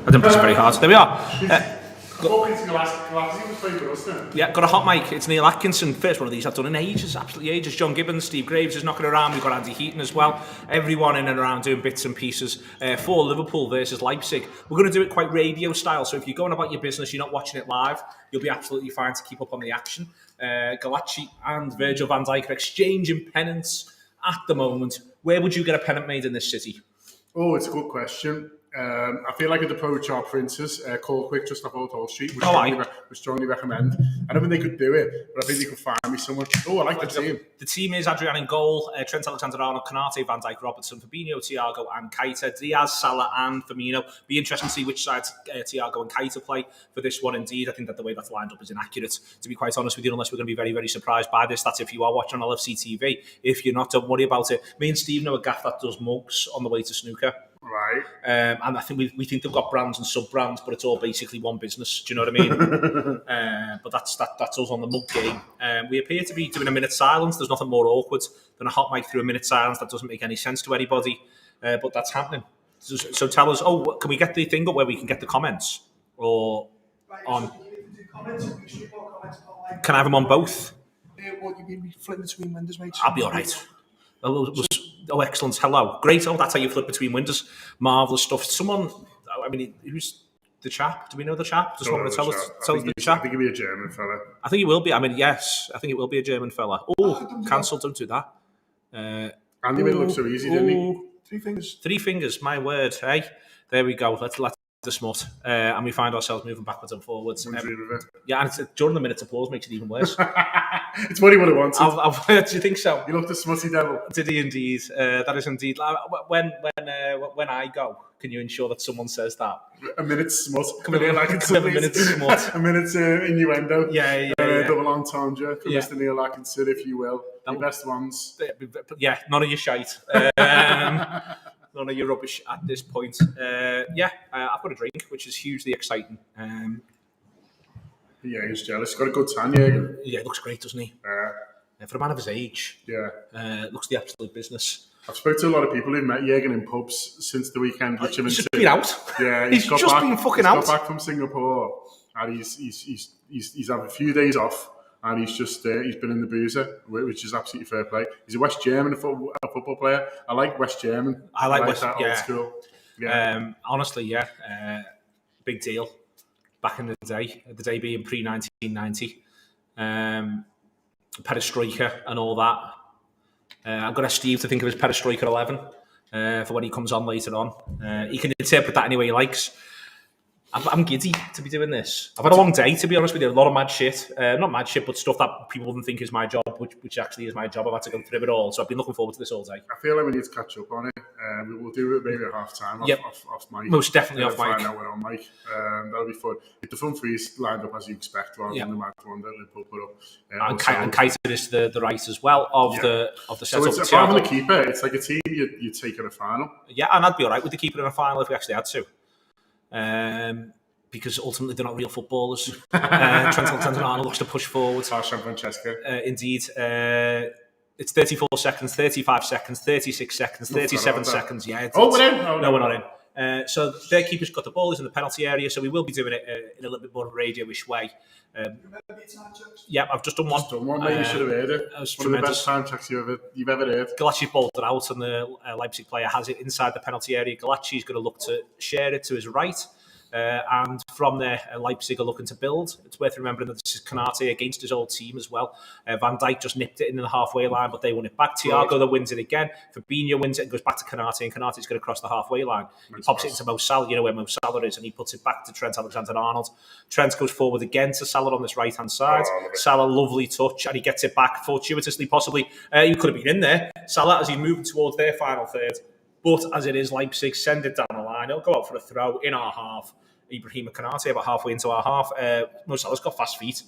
I didn't press it very hard. There we are. Yeah, got a hot mic. It's Neil Atkinson. First one of these I've done in ages, absolutely ages. John Gibbons, Steve Graves is knocking around. We've got Andy Heaton as well. Everyone in and around doing bits and pieces for Liverpool versus Leipzig. We're going to do it quite radio style. So if you're going about your business, you're not watching it live, you'll be absolutely fine to keep up on the action. Galacci and Virgil van Dijk are exchanging pennants at the moment. Where would you get a pennant made in this city? Oh, it's a good question. I feel like I'd approach our princes, Call Quick, just off Old Hall Street, would strongly recommend. I don't think they could do it, but I think they could find me someone. Oh, I like the team. The team is Adrian in goal, Trent Alexander-Arnold, Konate, Van Dijk, Robertson, Fabinho, Thiago and Keita, Diaz, Salah and Firmino. Be interesting to see which side Thiago and Keita play for this one indeed. I think that the way that's lined up is inaccurate, to be quite honest with you, unless we're going to be very, very surprised by this. That's if you are watching on LFC TV. If you're not, don't worry about it. Me and Steve know a gaff that does mugs on the way to snooker. Right. And I think we think they've got brands and sub-brands, but it's all basically one business. Do you know what I mean? But that's us on the mug game. We appear to be doing a minute silence. There's nothing more awkward than a hot mic through a minute silence. That doesn't make any sense to anybody, but that's happening. So tell us, can we get the thing up where we can get the comments? Or on... Can I have them on both? You'd be flipping between windows, mate. I'll be all right. Oh, excellent. Hello. Great. Oh, that's how you flip between windows. Marvellous stuff. Someone, I mean, who's the chap? Do we know the chap? Just want to tell us the chap? I think he'll be a German fella. I think he will be. I mean, yes. I think it will be a German fella. Oh, cancelled. Don't do that. Andy made it look so easy, didn't he? Three fingers. My word. Hey, there we go. Let's the smut, and we find ourselves moving backwards and forwards. Yeah, and it's, during the minute applause makes it even worse. It's what he would have wanted. Do you think so? You looked a smutty devil. Did he indeed? That is indeed. When I go, can you ensure that someone says that? A minute smut. A minute smut. A minute innuendo. Yeah. Double entendre from Mr. Neil Atkinson, if you will. The best ones. Yeah, none of your shite. None of your rubbish at this point. I've got a drink, which is hugely exciting. Yeah, he's jealous. He's got a good tan, yeah. Yeah, he looks great, doesn't he? For a man of his age. Yeah. Looks the absolute business. I've spoken to a lot of people who've met Jürgen in pubs since the weekend. He's just been out. Yeah, he's just been fucking out. He's got back from Singapore, and he's had a few days off, and he's been in the boozer, which is absolutely fair play. He's a West German football player. I like West German. I like West, that old school. Yeah. Honestly, yeah, big deal. Back in the day being pre-1990, perestroika and all that. I've got to ask Steve to think of his perestroika 11 for when he comes on later on. He can interpret that any way he likes. I'm giddy to be doing this. I've had a long day, to be honest with you. A lot of mad shit. Not mad shit, but stuff that people wouldn't think is my job, which actually is my job. I've had to go through it all. So I've been looking forward to this all day. I feel like we need to catch up on it. We'll do it maybe at half-time off mic. Most definitely off mic. Find out we're on mic. That'll be fun. If the front three's lined up as you expect, rather than the mad one that Liverpool put up. And Keita is the right as well of the setup. So it's apart from the keeper, it's like a team you'd take in a final. Yeah, and I'd be all right with the keeper in a final if we actually had to. Because ultimately they're not real footballers. Trent Alexander-Arnold wants to push forward. Francesco. Indeed. It's 34 seconds, 35 seconds, 36 seconds, 37 seconds. Yeah. We're in? No, we're not in. So their keeper's got the ball, he's in the penalty area, so we will be doing it in a little bit more radio-ish way. Yeah, I've just done one. Maybe you should have heard it. It was one of the best time checks you've ever heard. Galacci balled it out, and the Leipzig player has it inside the penalty area. Galacci's going to look to share it to his right. And from there, Leipzig are looking to build. It's worth remembering that this is Konate against his old team as well. Van Dijk just nipped it in the halfway line, but they won it back. Thiago that wins it again. Fabinho wins it and goes back to Konate, and Konate's going to cross the halfway line. He pops it into Mo Salah, you know where Mo Salah is, and he puts it back to Trent Alexander-Arnold. Trent goes forward again to Salah on this right-hand side. Salah, lovely touch, and he gets it back fortuitously, possibly. He could have been in there. Salah, as he's moving towards their final third. But as it is, Leipzig send it down the line. It'll go out for a throw in our half. Ibrahima Konate about halfway into our half. Mo Salah's got fast feet.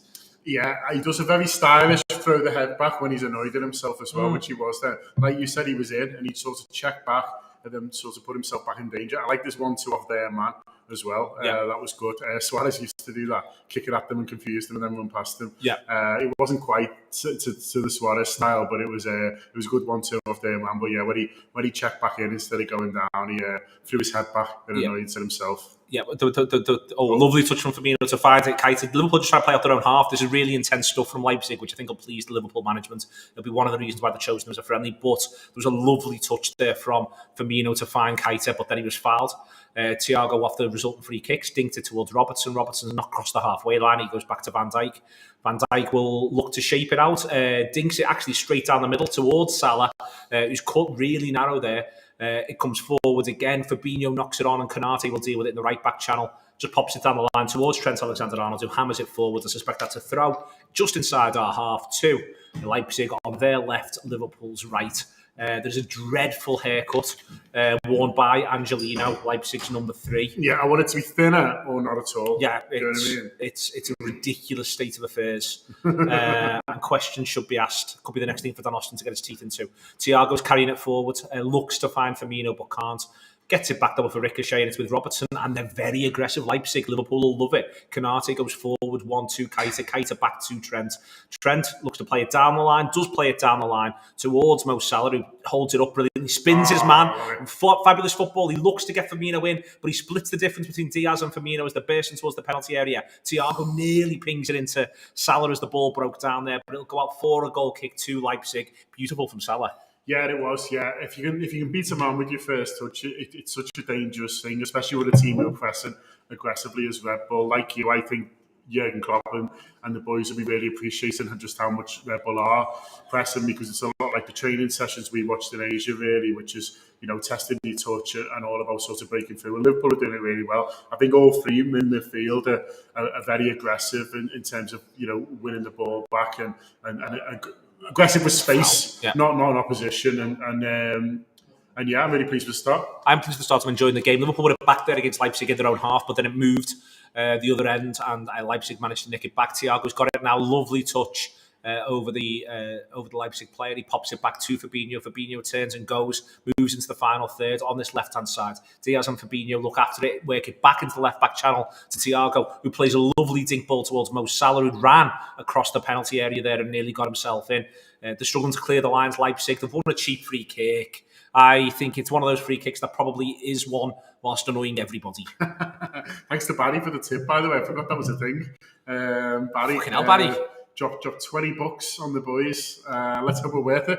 Yeah, he does a very stylish throw the head back when he's annoyed at himself as well, which he was there. Like you said, he was in and he'd sort of check back and then sort of put himself back in danger. I like this 1-2 off there, man, as well. That was good. Suarez used to do that, kick it at them and confuse them and then run past them. It wasn't quite to the Suarez style, but it was a good 1-2 off there, man. But yeah, when he checked back in instead of going down, he threw his head back and annoyed at himself. Yeah, lovely touch from Firmino to find it. Keita. Liverpool just try to play out their own half. This is really intense stuff from Leipzig, which I think will please the Liverpool management. It'll be one of the reasons why they've chosen them as a friendly. But there was a lovely touch there from Firmino to find Keita, but then he was fouled. Thiago, off the resultant free kick, dinked it towards Robertson. Robertson's not crossed the halfway line. He goes back to Van Dijk. Van Dijk will look to shape it out. Dinks it actually straight down the middle towards Salah, who's cut really narrow there. It comes forward again. Fabinho knocks it on, and Konate will deal with it in the right back channel. Just pops it down the line towards Trent Alexander-Arnold, who hammers it forward. I suspect that's a throw just inside our half to Leipzig on their left, Liverpool's right. There's a dreadful haircut worn by Angelino, Leipzig's number 3. Yeah, I want it to be thinner or not at all. Yeah, you know what I mean? It's a ridiculous state of affairs. And questions should be asked. Could be the next thing for Dan Austin to get his teeth into. Thiago's carrying it forward, looks to find Firmino but can't. Gets it back double for Ricochet, and it's with Robertson, and they're very aggressive. Leipzig, Liverpool will love it. Konate goes forward, 1-2, Keita back to Trent. Trent looks to play it down the line, does play it down the line towards Mo Salah, who holds it up brilliantly, spins his man. Fabulous football. He looks to get Firmino in, but he splits the difference between Diaz and Firmino as they're bursting towards the penalty area. Thiago nearly pings it into Salah as the ball broke down there, but it'll go out for a goal kick to Leipzig. Beautiful from Salah. Yeah, it was. Yeah, if you can beat a man with your first touch, it's such a dangerous thing, especially with a team who are pressing aggressively as Red Bull. Like you, I think Jurgen Klopp and the boys will be really appreciating just how much Red Bull are pressing, because it's a lot like the training sessions we watched in Asia, really, which is, testing your touch and all about sort of breaking through. And Liverpool are doing it really well. I think all three in the field are very aggressive in terms of winning the ball back and aggressive with space, not in opposition, and yeah, I'm really pleased with the start. I'm pleased with the start. I'm enjoying the game. Liverpool were back there against Leipzig in their own half, but then it moved the other end, and Leipzig managed to nick it back. Thiago's got it now. Lovely touch over the Leipzig player. He pops it back to Fabinho. Fabinho turns and moves into the final third on this left-hand side. Diaz and Fabinho look after it, work it back into the left-back channel to Thiago, who plays a lovely dink ball towards Mo Salah, who ran across the penalty area there and nearly got himself in. They're struggling to clear the lines, Leipzig. They've won a cheap free kick. I think it's one of those free kicks that probably is won whilst annoying everybody. Thanks to Barry for the tip, by the way. I forgot that was a thing. Barry. Fucking hell, Barry. Dropped $20 on the boys. Let's hope we're worth it.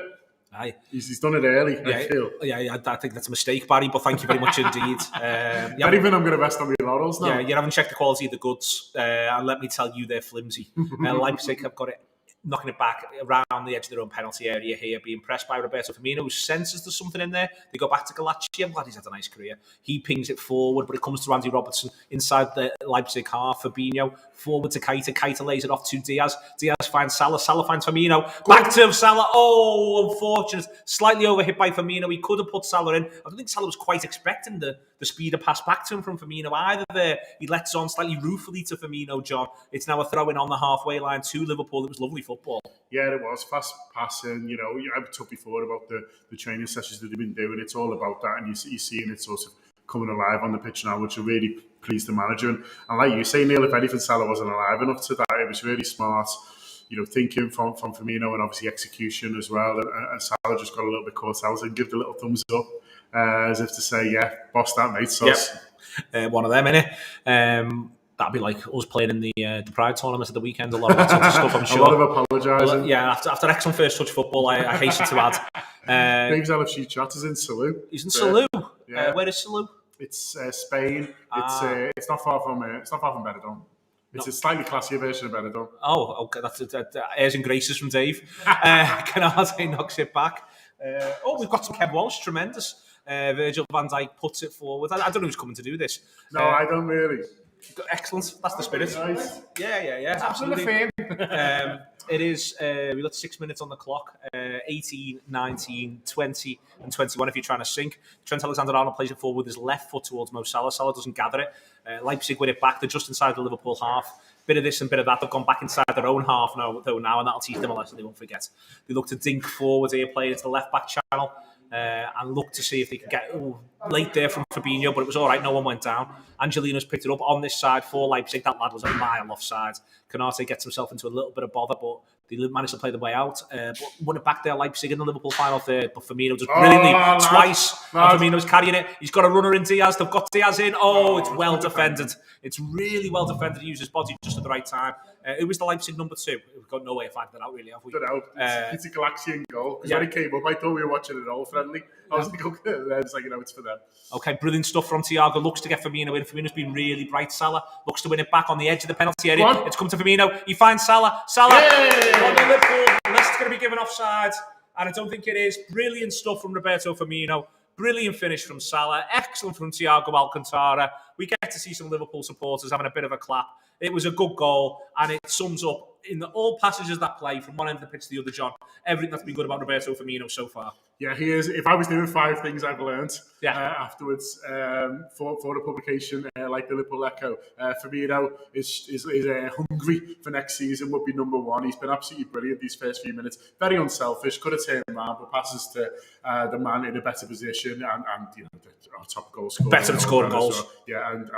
Aye. He's done it early, I feel. Yeah, I think that's a mistake, Barry, but thank you very much indeed. Not even I'm going to rest on my laurels now. Yeah, you haven't checked the quality of the goods, and let me tell you, they're flimsy. Leipzig have got it, knocking it back around the edge of their own penalty area here, being pressed by Roberto Firmino, who senses there's something in there. They go back to Galacci. I'm glad he's had a nice career. He pings it forward, but it comes to Andy Robertson inside the Leipzig half. Fabinho forward to Keita. Keita lays it off to Diaz. Diaz finds Salah. Salah finds Firmino. Back to Salah. Oh, unfortunate. Slightly overhit by Firmino. He could have put Salah in. I don't think Salah was quite expecting the speed of pass back to him from Firmino either there. He lets on slightly ruefully to Firmino, John. It's now a throw-in on the halfway line to Liverpool. It was lovely football. Yeah, it was fast passing. I've talked before about the training sessions that they've been doing. It's all about that, and you're seeing it sort of coming alive on the pitch now, which will really please the manager. And like you say, Neil, if anything, Salah wasn't alive enough to that. It was really smart, thinking from Firmino and obviously execution as well. And Salah just got a little bit caught out and give the little thumbs up as if to say, yeah, boss that, mate. So one of them, innit? That'd be like us playing in the Pride tournament at the weekend. A lot of that sort of stuff, I'm sure. A lot of apologising. Yeah, after excellent first touch football, I hasten to add. Dave's LFC chat is in Salou. He's in Salou. Yeah. Where is Salou? It's Spain. It's not far from Benidorm. It's a slightly classier version of Benidorm. Oh, okay. That's airs and graces from Dave. Konate knocks it back. We've got some Kev Walsh, tremendous. Virgil van Dijk puts it forward. I don't know who's coming to do this. No, I don't really. Excellent. That's the spirit. Nice. Yeah. Absolutely. It is, we've got 6 minutes on the clock. 18, 19, 20 and 21 if you're trying to sink. Trent Alexander-Arnold plays it forward with his left foot towards Mo Salah. Salah doesn't gather it. Leipzig with it back. They're just inside the Liverpool half. Bit of this and bit of that. They've gone back inside their own half now, and that'll teach them a lesson they won't forget. They look to dink forward here, playing into the left-back channel. And look to see if they can get late there from Fabinho, but it was all right. No one went down. Angelino's picked it up on this side for Leipzig. That lad was a mile offside. Konate gets himself into a little bit of bother, but They managed to play the way out, but won it back there, Leipzig in the Liverpool final third. But Firmino just brilliantly twice. And Firmino's carrying it. He's got a runner in Diaz. They've got Diaz in. It's well defended. It's really well defended. He used his body just at the right time. It was the Leipzig number 2. We've got no way of finding that out, really, have we? I don't know. It's a Galaxian goal. Because when it came up, I thought we were watching it all friendly. I was like, okay, it's like, it's for them. Okay, brilliant stuff from Thiago. Looks to get Firmino in. Firmino's been really bright. Salah looks to win it back on the edge of the penalty area. It's come to Firmino. He finds Salah. On the Liverpool. Unless it's going to be given offside. And I don't think it is. Brilliant stuff from Roberto Firmino. Brilliant finish from Salah. Excellent from Thiago Alcantara. We get to see some Liverpool supporters having a bit of a clap. It was a good goal, and it sums up in all passages that play from one end of the pitch to the other, John, everything that's been good about Roberto Firmino so far. Yeah, he is. If I was doing 5 things I've learned afterwards for the publication, like the Liverpool Echo, Firmino is hungry for next season, would be number 1. He's been absolutely brilliant these first few minutes. Very unselfish, could have turned around, but passes to the man in a better position and our top goal scorer. Better at scoring goals. Well. Yeah, and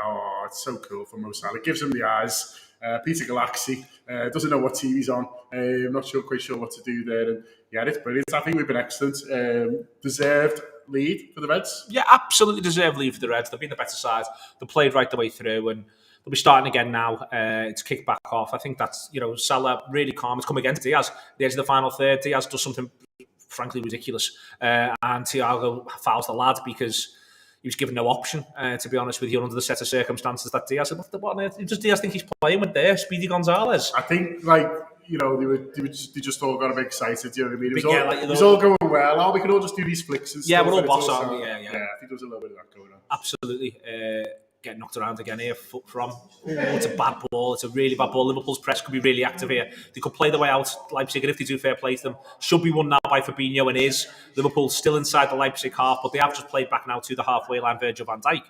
it's so cool for Mo Salah. Gives him the eyes. Peter Galaxy doesn't know what team he's on. I'm not quite sure what to do there. And yeah, it's brilliant. I think we've been excellent. Deserved lead for the Reds. Yeah, absolutely deserved lead for the Reds. They've been the better side. They played right the way through, and they'll be starting again now. It's kicked back off. I think that's Salah really calm. It's come against Diaz. The edge of the final third. Diaz does something frankly ridiculous, and Thiago fouls the lad because he was given no option, to be honest with you, under the set of circumstances that Diaz had. Does Diaz think he's playing with there? Speedy Gonzalez? I think, they just all got a bit excited, you know what I mean? It was all going well. We can all just do these flicks and stuff. Yeah, we're all boss, aren't we? Yeah, I think there was a little bit of that going on. Absolutely. Getting knocked around again here, foot from. It's a bad ball. It's a really bad ball. Liverpool's press could be really active here. They could play the way out, Leipzig, and if they do, fair play to them. Should be won now by Fabinho, and is. Liverpool still inside the Leipzig half, but they have just played back now to the halfway line. Virgil van Dijk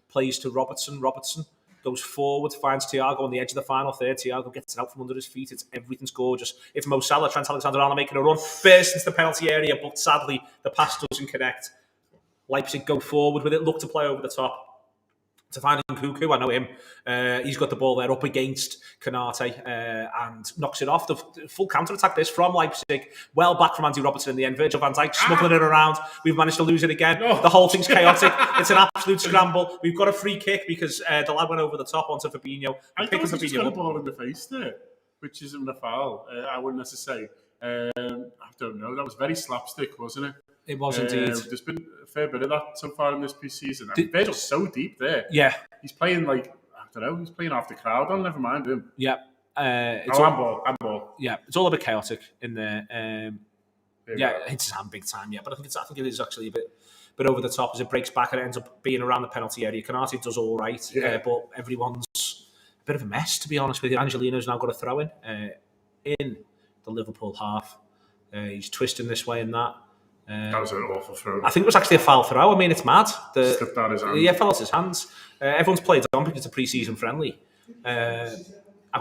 plays to Robertson. Robertson goes forward, finds Thiago on the edge of the final third. Thiago gets it out from under his feet. Everything's gorgeous. It's Mo Salah, Trent Alexander-Arnold making a run. Bursts into the penalty area, but sadly, the pass doesn't connect. Leipzig go forward with it, look to play over the top to find Nkunku. I know him. He's got the ball there up against Konate and knocks it off. The full counter-attack this from Leipzig. Well back from Andy Robertson in the end. Virgil van Dijk smuggling it around. We've managed to lose it again. The whole thing's chaotic. It's an absolute scramble. We've got a free kick because the lad went over the top onto Fabinho. I thought he just got a ball in the face there, which isn't a foul. I wouldn't necessarily say. I don't know. That was very slapstick, wasn't it? It was indeed. There's been a fair bit of that so far in this season. Virgil's so deep there. Yeah. He's playing he's playing off the crowd on, never mind him. Yeah. Handball. Yeah, it's all a bit chaotic in there. It hits his hand big time, yeah. But I think it is actually a bit over the top as it breaks back and it ends up being around the penalty area. Konate does all right, but everyone's a bit of a mess, to be honest with you. Angelino's now got a throw in the Liverpool half. He's twisting this way and that. That was an awful throw. I think it was actually a foul throw. I mean, it's mad. Slipped out his hand. Yeah, fell out his hands. Everyone's played on because it's a pre-season friendly. I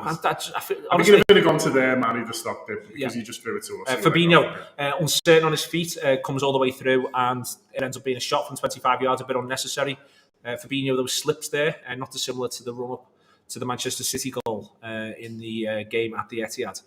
think if it had gone to their man, he'd have stopped it because he just threw it to us. Fabinho, uncertain on his feet, comes all the way through and it ends up being a shot from 25 yards, a bit unnecessary. Fabinho, those slips there, not dissimilar to the run-up to the Manchester City goal in the game at the Etihad.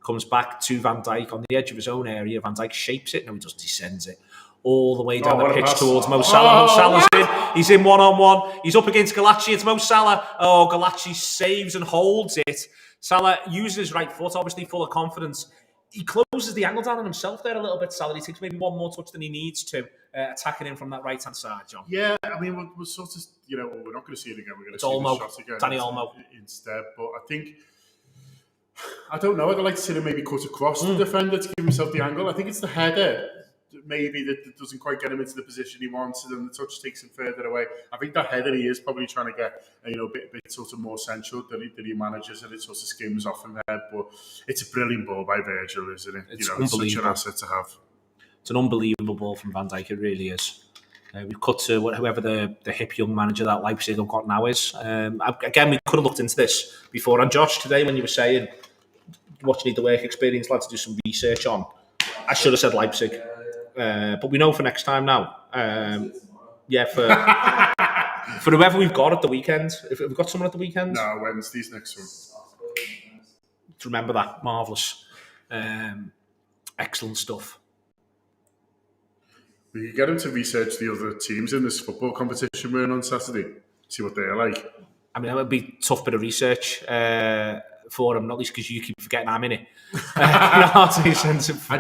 Comes back to Van Dijk on the edge of his own area. Van Dijk shapes it. No, he doesn't. He sends it all the way down the pitch towards Mo Salah. Mo Salah's in. He's in one-on-one. He's up against Galachi. It's Mo Salah. Oh, Galachi saves and holds it. Salah uses his right foot, obviously full of confidence. He closes the angle down on himself there a little bit, Salah. He takes maybe one more touch than he needs to, attacking him from that right-hand side, John. Yeah, I mean, we're sort of, we're not going to see it again. We're going to see Olmo, the shots again. Danny Olmo. Instead, but I don't know. I'd like to see him maybe cut across the defender to give himself the angle. I think it's the header maybe that doesn't quite get him into the position he wants, and then the touch takes him further away. I think that header he is probably trying to get a bit sort of more central than he manages, and it sort of skims off him there. But it's a brilliant ball by Virgil, isn't it? It's it's such an asset to have. It's an unbelievable ball from Van Dijk. It really is. We've cut to whoever the hip young manager that Leipzig have got now is. Again, we could have looked into this before. And Josh, today when you were saying what you need the work experience lad to do some research on, I should have said Leipzig. But we know for next time now. For whoever we've got at the weekend. If we've got someone at the weekend? No, Wednesday's next one. Remember that. Marvellous. Excellent stuff. We could get him to research the other teams in this football competition we're in on Saturday, see what they're like. I mean, that would be a tough bit of research for him, not least because you keep forgetting I'm in it. I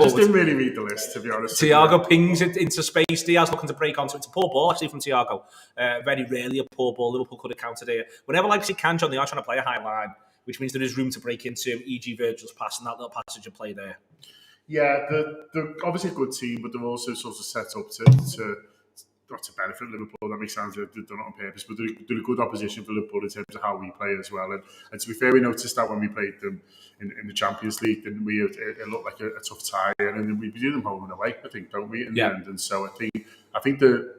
just didn't really read the list, to be honest. Thiago pings it into space. Diaz looking to break onto it. It's a poor ball, actually, from Thiago. Very rarely a poor ball. Liverpool could have countered here. Whenever Leipzig can, John, they are trying to play a high line, which means there is room to break into, e.g. Virgil's pass and that little passage of play there. Yeah, they're obviously a good team, but they're also sort of set up to not to benefit Liverpool. That makes sense. They're done it on purpose, but they're a good opposition for Liverpool in terms of how we play as well. And to be fair, we noticed that when we played them in the Champions League, didn't we? It looked like a tough tie, and then we beat them home and away, I think, don't we? In the end, and so I think the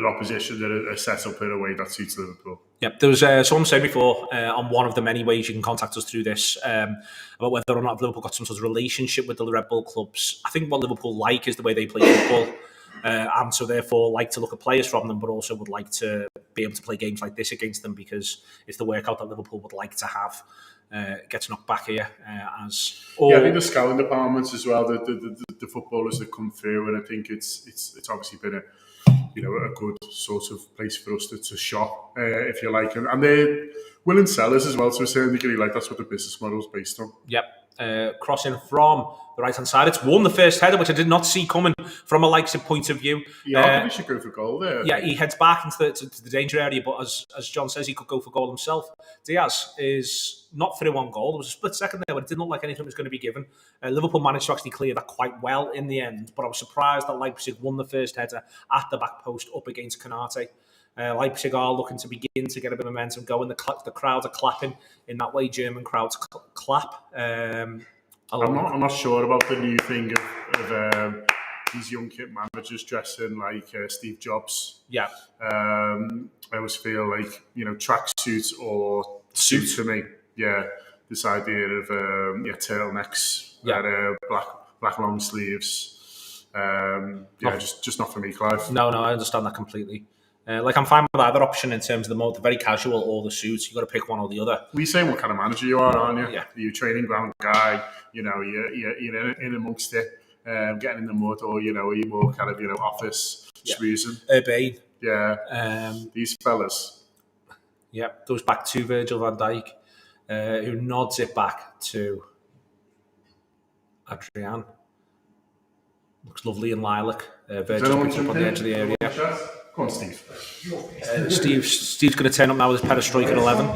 opposition that are set up in a way that suits Liverpool. Yep, there was someone said before on one of the many ways you can contact us through this about whether or not Liverpool got some sort of relationship with the Red Bull clubs. I think what Liverpool like is the way they play football, and so therefore like to look at players from them, but also would like to be able to play games like this against them because it's the workout that Liverpool would like to have. Gets knocked back here I think the scouting departments as well, the footballers that come through, and I think it's obviously been a good sort of place for us to shop, if you like. And they're willing sellers as well to a certain degree. Like, that's what the business model is based on. Yep. Crossing from the right-hand side. It's won the first header, which I did not see coming from a Leipzig point of view. Yeah, I think we should go for goal there. Yeah, he heads back into the danger area, but as John says, he could go for goal himself. Diaz is not through on goal. There was a split second there, but it didn't look like anything was going to be given. Liverpool managed to actually clear that quite well in the end, but I was surprised that Leipzig won the first header at the back post up against Konate. Leipzig are looking to begin to get a bit of momentum going. The crowds are clapping in that way German crowds clap. I'm not sure about the new thing of these young kid managers dressing like Steve Jobs. Yeah. I always feel like, tracksuits or suits for me. Yeah. This idea of turtlenecks, black long sleeves. Just not for me, Clive. No, I understand that completely. I'm fine with either option in terms of the very casual or the suits. You've got to pick one or the other. Well, you're saying what kind of manager you are, aren't you? Yeah. You're a training ground guy, you're in amongst it, getting in the mud, or, you're more kind of, office schmoozing. Urbane. Yeah. These fellas. Yeah, goes back to Virgil van Dijk, who nods it back to Adrian. Looks lovely in lilac. Virgil picks up on the edge of the area. Go on, Steve. Steve's going to turn up now with his perestroika 11.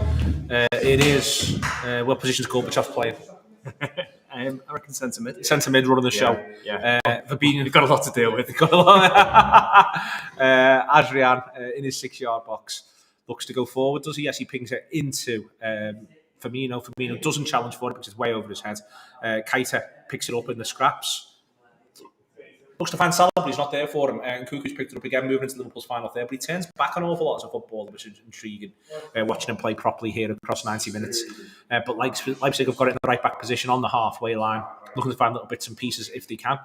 It is what position's Gorbachev's playing? I reckon centre mid. Centre mid running the show. Yeah. Fabinho, You've got a lot to deal with. Adrian in his 6-yard box looks to go forward. Does he? Yes, he pings it into Firmino. Firmino doesn't challenge for it, which is way over his head. Keita picks it up in the scraps. Looks to find Salah, but he's not there for him. And Cuckoo's picked it up again, moving into Liverpool's final third. But he turns back an awful lot as a footballer, which is intriguing. Watching him play properly here across 90 minutes. But Leipzig have got it in the right back position on the halfway line, looking to find little bits and pieces if they can.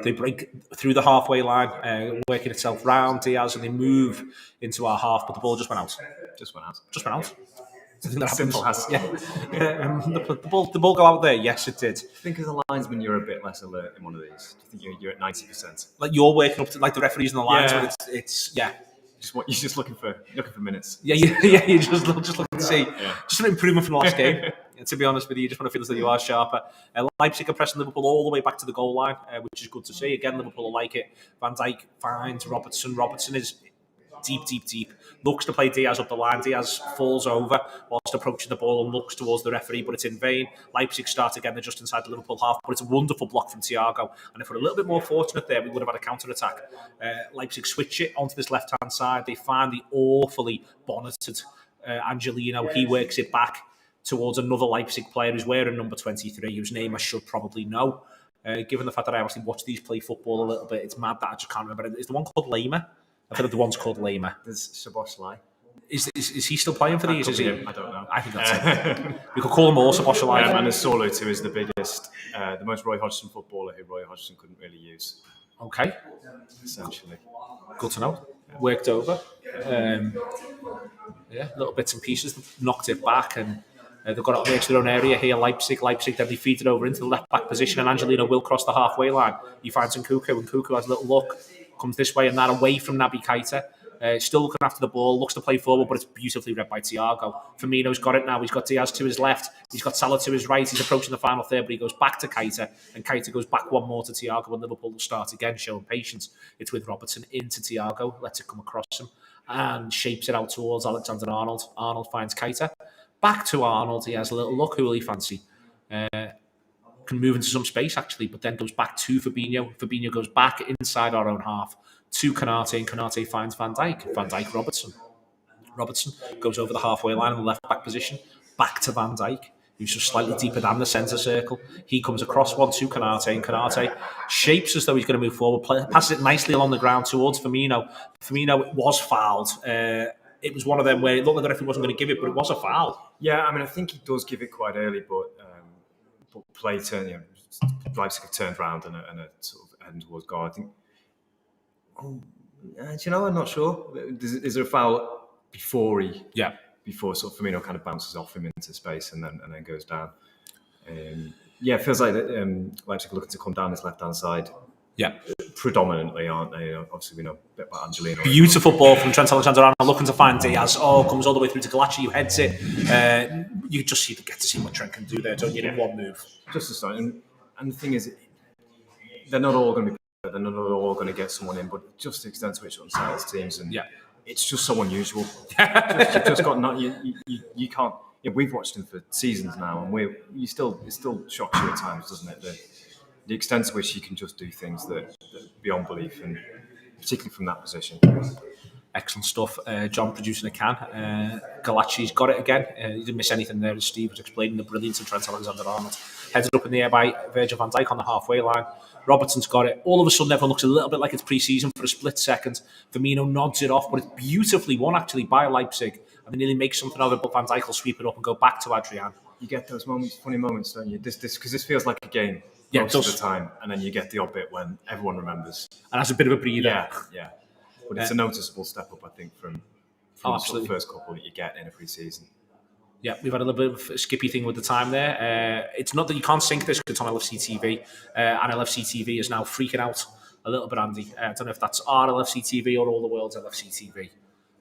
They break through the halfway line, working itself round Diaz, and they move into our half, but the ball just went out. Just went out. I think that Simple happens. as. Yeah. The ball go out there? Yes, it did. I think as a linesman, you're a bit less alert in one of these. I think you're at 90%. Like you're working up to like the referees in the lines, Yeah. but it's You're just looking for minutes. Yeah, you're just looking to see just an improvement from the last game. To be honest with you, you just want to feel as though you are sharper. Leipzig are pressing Liverpool all the way back to the goal line, which is good to see. Again, Liverpool will like it. Van Dijk finds Robertson. Robertson is deep. Looks to play Diaz up the line. Diaz falls over whilst approaching the ball and looks towards the referee, but it's in vain. Leipzig start again. They're just inside the Liverpool half, but it's a wonderful block from Thiago. And if we're a little bit more fortunate there, we would have had a counter-attack. Leipzig switch it onto this left-hand side. They find the awfully bonneted Angelino. He works it back towards another Leipzig player who's wearing number 23, whose name I should probably know. Given the fact that I actually watch these play football a little bit, it's mad that I just can't remember. Is the one called Lema? I feel like the one's called Lema. There's Szoboszlai. Is he still playing for these? Is he? I don't know. I think that's it. We could call him all Szoboszlai. And there's Solo, who is the biggest, the most Roy Hodgson footballer who Roy Hodgson couldn't really use. Okay. Essentially. Good to know. Worked over. Little bits and pieces. Knocked it back and They've got it on the edge of their own area here, Leipzig. Leipzig then they feed it over into the left-back position, and Angelino will cross the halfway line. He finds Nkunku, and Nkunku has a little look, comes this way and that away from Naby Keita. Still looking after the ball, looks to play forward, but it's beautifully read by Thiago. Firmino's got it now. He's got Diaz to his left. He's got Salah to his right. He's approaching the final third, but he goes back to Keita, and Keita goes back one more to Thiago, and Liverpool will start again, showing patience. It's with Robertson into Thiago, lets it come across him, and shapes it out towards Alexander-Arnold. Arnold finds Keita. Back to Arnold. He has a little look. Who will he fancy? Can move into some space, actually, but then goes back to Fabinho. Fabinho goes back inside our own half to Konate, and Konate finds Van Dijk. Van Dijk, Robertson. Robertson goes over the halfway line in the left-back position, back to Van Dijk, who's just slightly deeper than the centre circle. He comes across one to Konate, and Konate shapes as though he's going to move forward, passes it nicely along the ground towards Firmino. Firmino was fouled. It was one of them where it looked like the referee wasn't going to give it, but it was a foul. Yeah, I mean, I think he does give it quite early, but play turn, Leipzig have turned round and a sort of end towards goal. I think. Do you know? I'm not sure. Is there a foul before before sort of Firmino kind of bounces off him into space and then goes down? It feels like Leipzig are looking to come down this left hand side. Yeah, predominantly, aren't they? Obviously, we know a bit about Angelino. Beautiful ball from Trent Alexander-Arnold, looking to find Diaz. Comes all the way through to Galachi, who heads it. You just get to see what Trent can do there, don't you? In one move. Just a start. And the thing is, they're not all going to be. They're not all going to get someone in, but just the extent to which it unsettles teams, and it's just so unusual. You've just got you can't. We've watched him for seasons now, and it still shocks you at times, doesn't it? The extent to which he can just do things that beyond belief, and particularly from that position. Excellent stuff. John producing a can. Galachi's got it again. He didn't miss anything there, as Steve was explaining the brilliance of Trent Alexander-Arnold. Headed up in the air by Virgil van Dijk on the halfway line. Robertson's got it. All of a sudden, everyone looks a little bit like it's pre-season for a split second. Firmino nods it off, but it's beautifully won, actually, by Leipzig. And they nearly make something of it, but Van Dijk will sweep it up and go back to Adrian. You get those moments, funny moments, don't you? Because this feels like a game most of the time, and then you get the odd bit when everyone remembers. And that's a bit of a breather. Yeah. But it's a noticeable step up, I think, from the sort of first couple that you get in a pre-season. Yeah, we've had a little bit of a skippy thing with the time there. It's not that you can't sync this because it's on LFC TV, and LFC TV is now freaking out a little bit, Andy. I don't know if that's our LFC TV or All the World's LFC TV.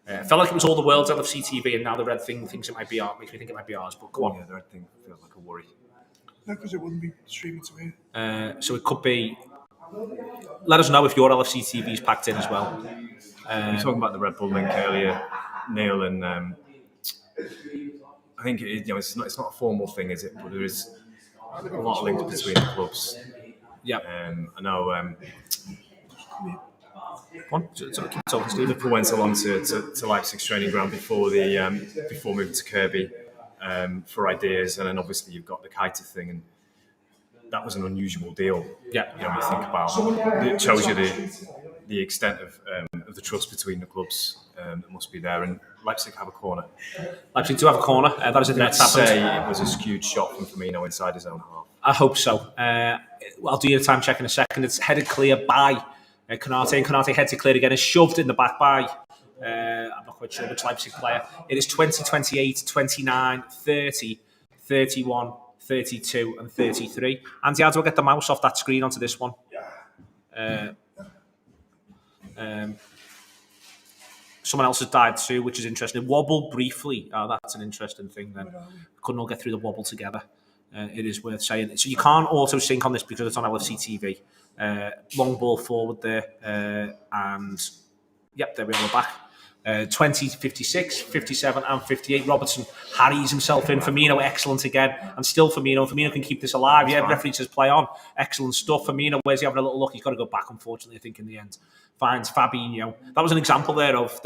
It felt like it was All the World's LFC TV, and now the red thing thinks it might be ours. Makes me think it might be ours, but go on. Yeah, the red thing feels like a worry. No, because it wouldn't be streaming to here. So it could be. Let us know if your LFC TV is packed in as well. We were talking about the Red Bull link earlier, Neil, and I think it's not a formal thing, is it? But there is a lot of links between the clubs. Yeah. I know. Keep talking, Steve. Liverpool went along to Leipzig's training ground before moving to Kirby for ideas, and then obviously you've got the Keita thing, and that was an unusual deal. Yeah. When you think about it, shows you the extent of the trust between the clubs that must be there, and Leipzig have a corner. Leipzig do have a corner. That is a Let's say it was a skewed shot from Firmino inside his own half. I hope so. I'll do your time check in a second. It's headed clear by Konate, and Konate heads it clear again. Is shoved in the back by I'm not quite sure which Leipzig player. It is 20, 28, 29, 30, 31, 32 and 33. Andy, how do I get the mouse off that screen onto this one? Someone else has died too, which is interesting. It wobbled briefly. That's an interesting thing then. Couldn't all get through the wobble together. It is worth saying. So you can't auto sync on this because it's on LFC TV. Long ball forward there. And yep, there we are, we're back. 20, 56, 57 and 58. Robertson harries himself in. Firmino, excellent again. And still Firmino. Firmino can keep this alive. Yeah, referee says play on. Excellent stuff. Firmino, where's he having a little look? He's got to go back, unfortunately, I think, in the end. Finds Fabinho. That was an example there of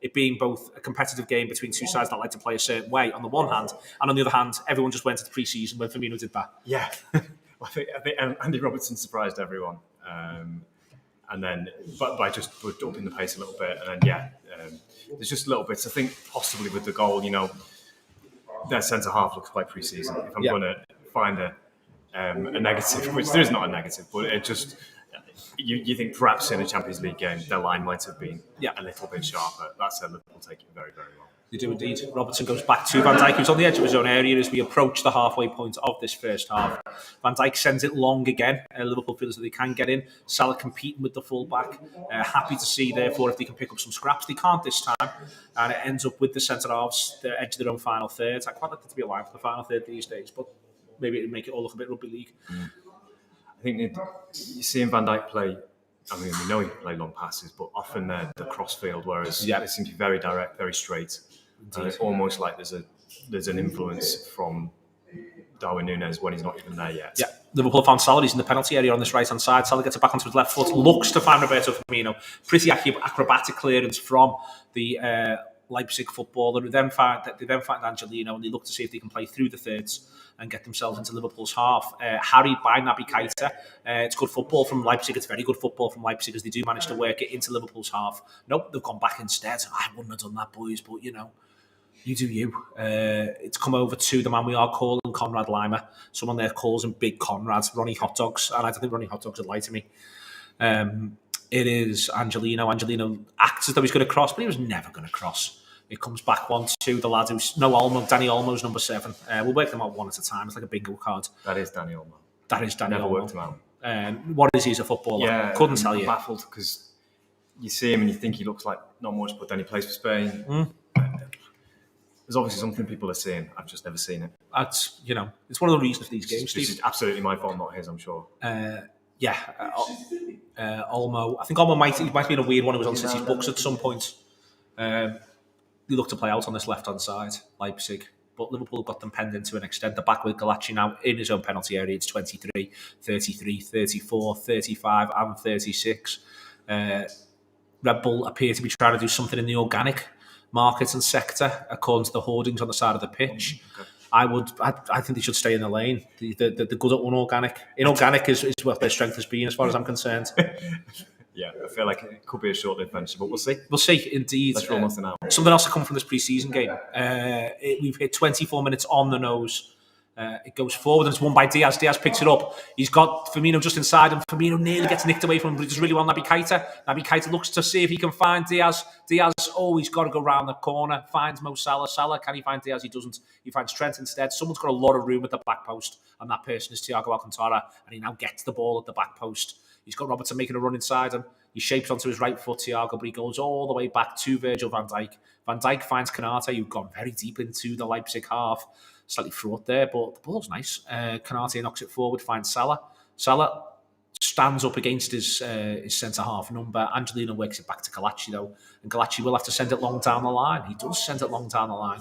it being both a competitive game between two sides that like to play a certain way on the one hand, and on the other hand, everyone just went to the pre-season when Firmino did that. Yeah. I think Andy Robertson surprised everyone. And then, but by just upping the pace a little bit, and then there's just little bits. I think possibly with the goal, their centre half looks quite pre-season. If I'm going to find a negative, which there is not a negative, but it just you think perhaps in a Champions League game their line might have been a little bit sharper. That said, Liverpool take it very, very well. They do indeed. Robertson goes back to Van Dijk, who's on the edge of his own area as we approach the halfway point of this first half. Van Dijk sends it long again. Liverpool feels that they can get in. Salah competing with the full-back. Happy to see, therefore, if they can pick up some scraps. They can't this time. And it ends up with the centre-halves, the edge of their own final thirds. I quite like it to be alive for the final third these days, but maybe it'd make it all look a bit rugby league. I think you see Van Dijk play. I mean, we know he can play long passes, but often they're the crossfield, whereas they seem to be very direct, very straight. And it's almost like there's an influence from Darwin Nunez when he's not even there yet. Yeah, Liverpool found Salah. He's in the penalty area on this right-hand side. Salah gets it back onto his left foot, looks to find Roberto Firmino. Pretty acrobatic clearance from the Leipzig footballer. They then find Angelino, and they look to see if they can play through the thirds and get themselves into Liverpool's half. Harried by Naby Keita. It's good football from Leipzig. It's very good football from Leipzig as they do manage to work it into Liverpool's half. Nope, they've gone back instead. I wouldn't have done that, boys, but you know, you do you. It's come over to the man we are calling Conrad Lima. Someone there calls him Big Conrad, Ronnie Hot Dogs, and I don't think Ronnie Hot Dogs would lie to me. It is Angelino. Angelino acts as though he's going to cross, but he was never going to cross. It comes back 1-2. The lad who's Danny Olmo's number 7. We'll work them out one at a time. It's like a bingo card. That is Danny Olmo. That is Danny Olmo. Never worked him out. What is he as a footballer? Yeah, couldn't tell you. I'm baffled because you see him and you think he looks like not much, but then he plays for Spain. There's obviously something people are seeing. I've just never seen it. That's it's one of the reasons for these games. This is absolutely my fault, not his. I'm sure. Olmo. I think Olmo might have been a weird one who was on City's books at some point. They look to play out on this left-hand side, Leipzig. But Liverpool got them penned in to an extent. The back with Galacci now in his own penalty area. It's 23, 33, 34, 35 and 36. Red Bull appear to be trying to do something in the organic market and sector, according to the hoardings on the side of the pitch. Okay. I think they should stay in the lane. They're good at unorganic. Inorganic is what their strength has been, as far as I'm concerned. Yeah, I feel like it could be a short-lived venture, but we'll see. We'll see, indeed. Let's roll nothing out. Something else to come from this pre-season game. We've hit 24 minutes on the nose. It goes forward and it's won by Diaz. Diaz picks it up. He's got Firmino just inside him. Firmino nearly gets nicked away from him, but he does really well Naby Keita. Naby Keita looks to see if he can find Diaz. Diaz, he's got to go round the corner. Finds Mo Salah. Salah, can he find Diaz? He doesn't. He finds Trent instead. Someone's got a lot of room at the back post, and that person is Thiago Alcantara, and he now gets the ball at the back post. He's got Robertson making a run inside him. He shapes onto his right foot, Thiago, but he goes all the way back to Virgil van Dijk. Van Dijk finds Konate, who's gone very deep into the Leipzig half. Slightly fraught there, but the ball's nice. Konate knocks it forward, finds Salah. Salah stands up against his centre-half number. Angelino works it back to Galacci, though. And Galacci will have to send it long down the line. He does send it long down the line.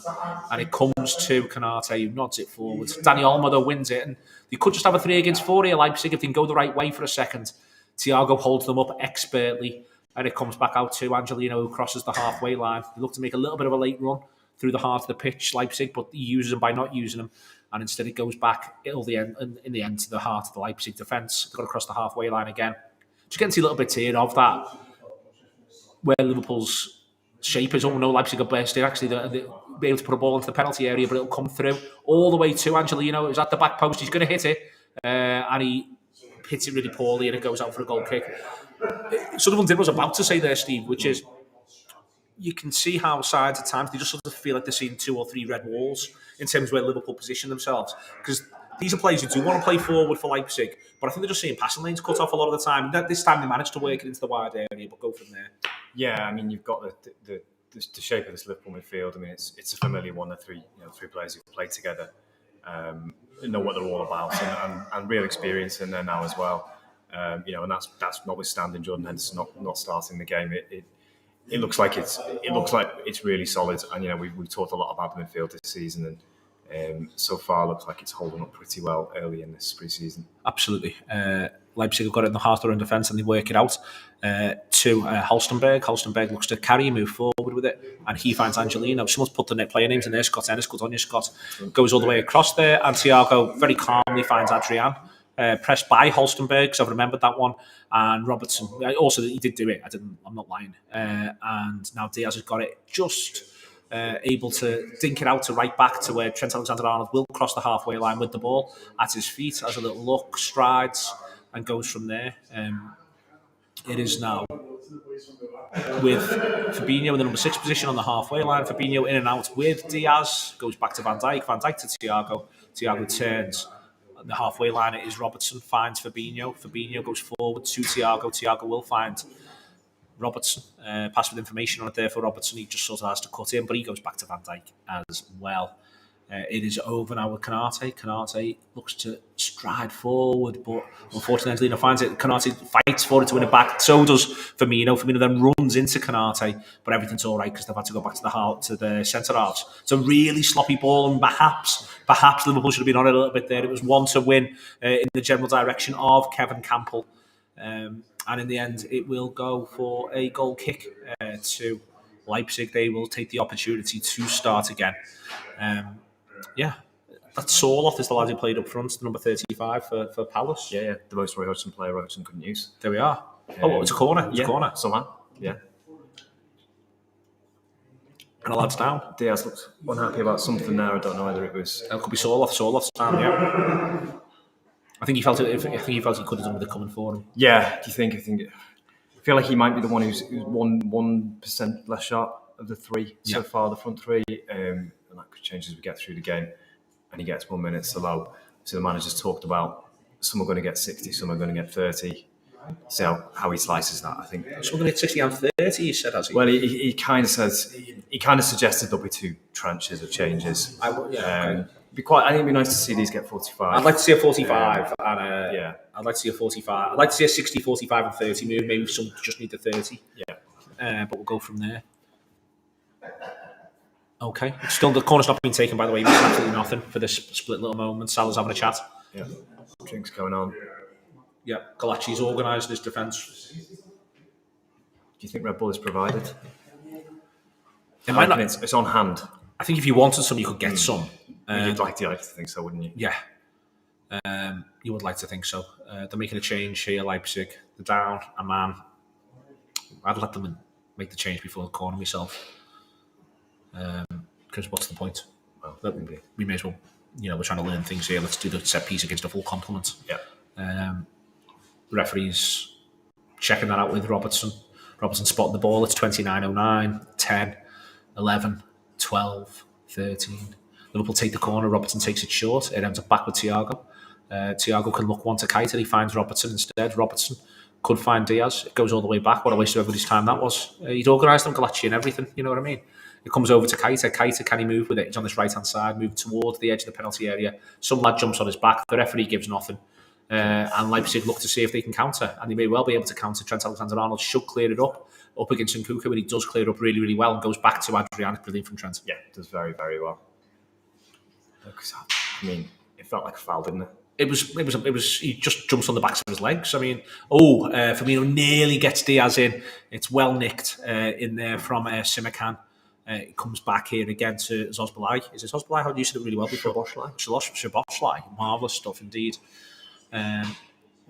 And it comes to Konate, who nods it forward. Danny Olmo, though, wins it. And they could just have a 3 against 4 here, Leipzig, if they can go the right way for a second. Thiago holds them up expertly, and it comes back out to Angelino, who crosses the halfway line. They look to make a little bit of a late run through the heart of the pitch, Leipzig, but he uses them by not using them, and instead it goes back in the end to the heart of the Leipzig defence. They've got to cross the halfway line again. Just getting to see a little bit here of that, where Liverpool's shape is. Leipzig are bursting. Actually, they'll be able to put a ball into the penalty area, but it'll come through all the way to Angelino, who's at the back post. He's going to hit it, and he hits it really poorly, and it goes out for a goal kick. Sort of what I was about to say there, Steve, which is you can see how sides at times, they just sort of feel like they're seeing 2 or 3 red walls in terms of where Liverpool position themselves. Because these are players who do want to play forward for Leipzig, but I think they're just seeing passing lanes cut off a lot of the time. This time they managed to work it into the wide area, but go from there. Yeah, I mean, you've got the shape of this Liverpool midfield. I mean, it's a familiar one. The three players who've played together, know what they're all about, and real experience in there now as well. And that's notwithstanding Jordan Henderson not starting the game. It looks like it's really solid, and we've talked a lot about the midfield this season, and so far looks like it's holding up pretty well early in this pre-season. Absolutely. Leipzig have got it in the heart of their own defence, and they work it out to Halstenberg. Halstenberg looks to carry, move forward with it, and he finds Angelino. Someone's put the net player names in there. Scott Ennis, Good Scott, goes all the way across there, and Thiago very calmly finds Adrian. Pressed by Halstenberg, because I've remembered that one, and Robertson. Also, he did do it. I'm not lying. And now Diaz has got it, just able to dink it out to right back to where Trent Alexander-Arnold will cross the halfway line with the ball at his feet, has a little look, strides, and goes from there. It is now with Fabinho in the number 6 position on the halfway line. Fabinho in and out with Diaz, goes back to Van Dijk. Van Dijk to Thiago. Thiago turns. On the halfway line it is Robertson, finds Fabinho. Fabinho goes forward to Thiago. Thiago will find Robertson. Pass with information on it there for Robertson. He just sort of has to cut in, but he goes back to Van Dijk as well. It is over now with Konate. Konate looks to stride forward, but unfortunately Angelino finds it. Konate fights for it to win it back. So does Firmino. Firmino then runs into Konate, but everything's all right because they've had to go back to the centre halves. It's a really sloppy ball, and perhaps Liverpool should have been on it a little bit there. It was one to win in the general direction of Kevin Campbell, and in the end, it will go for a goal kick to Leipzig. They will take the opportunity to start again. That's Sorloth is the lad who played up front, the number 35 for Palace. Yeah. The most Roy Hodgson player Roy Hodgson couldn't use. There we are. It's a corner. It's a corner. Somehow. Yeah. And a lad's down. Diaz looked unhappy about something there. I don't know whether it was. It could be Sorloth. Sorloth's down, yeah. I think he felt he could have done with it coming for him. Yeah, do you think? I feel like he might be the one who's 1% less sharp of the three so far, the front three. And that could change as we get through the game. And he gets 1 minute so low. So the manager's talked about some are going to get 60, some are going to get 30. See how he slices that, I think. Some are going to get 60 and 30, he said, has he? Well, he kind of says, he kind of suggested there'll be 2 tranches of changes. Okay. I think it'd be nice to see these get 45. I'd like to see a 45 and I'd like to see a 45. I'd like to see a 60, 45 and 30 move. Maybe some just need the 30. Yeah. But we'll go from there. Okay. Still, the corner's not been taken, by the way. It means absolutely nothing for this split little moment. Salah's having a chat. Yeah. Drinks going on. Yeah. Galachi's organising his defence. Do you think Red Bull is provided? It's on hand. I think if you wanted some, you could get some. You'd like to think so, wouldn't you? Yeah. You would like to think so. They're making a change here, Leipzig. They're down a man. I'd let them make the change before the corner myself. Because what's the point? Well, we may as well, we're trying to learn things here. Let's do the set piece against a full complement. Yeah. Referees checking that out with Robertson. Robertson spotting the ball. It's 29:09, 10, 11, 12, 13. Liverpool take the corner. Robertson takes it short. It ends up back with Thiago. Thiago can look one to Keita. He finds Robertson instead. Robertson could find Diaz. It goes all the way back. What a waste of everybody's time that was. He'd organised them, Galachi and everything. You know what I mean? It comes over to Keita. Keita, can he move with it? He's on this right-hand side, move towards the edge of the penalty area. Some lad jumps on his back. The referee gives nothing. And Leipzig look to see if they can counter. And they may well be able to counter. Trent Alexander-Arnold should clear it up against Nkunku, and he does clear it up really, really well and goes back to Adrian. Brilliant from Trent. Yeah, does very, very well. I mean, it felt like a foul, didn't it? It was. He just jumps on the backs of his legs. I mean, Firmino nearly gets Diaz in. It's well nicked in there from Simakan. It comes back here again to Zosbalai. Is it Zosbalai? How do you say it really well before? Szoboszlai. Marvellous stuff indeed. And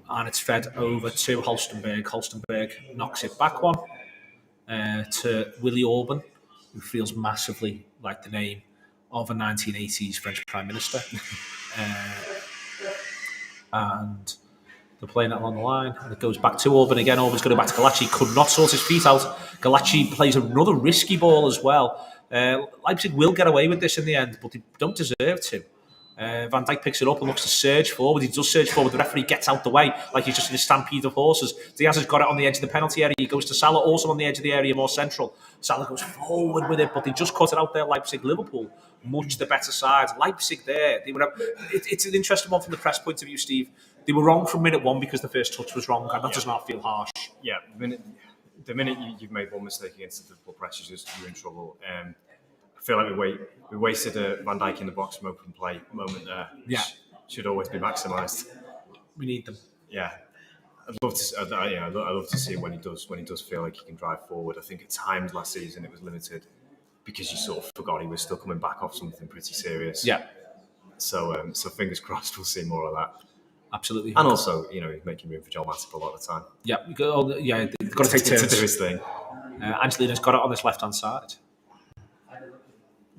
it's fed over to Holstenberg. Holstenberg knocks it back one to Willie Orban, who feels massively like the name of a 1980s French Prime Minister. And they're playing that along the line, and it goes back to Orban again. Orban's going back to Galachi, could not sort his feet out. Galachi plays another risky ball as well. Leipzig will get away with this in the end, but they don't deserve to. Van Dijk picks it up and looks to surge forward. He does surge forward. The referee gets out the way like he's just in a stampede of horses. Diaz has got it on the edge of the penalty area. He goes to Salah, also on the edge of the area, more central. Salah goes forward with it, but they just cut it out there. Leipzig, Liverpool, much the better side. Leipzig there. It's an interesting one from the press point of view, Steve. They were wrong from minute one because the first touch was wrong, and that does not feel harsh. Yeah, the minute you've made one mistake against the Liverpool press, you're in trouble. I feel like we wasted a Van Dijk in the box from open play moment there. Which should always be maximised. We need them. Yeah, I'd love to see it when he does feel like he can drive forward. I think at times last season it was limited because you sort of forgot he was still coming back off something pretty serious. Yeah. So fingers crossed we'll see more of that. Absolutely. And also, he's making room for Joel Matip a lot of the time. Yeah, they've got to take turns to do his thing. Angelino's got it on this left-hand side.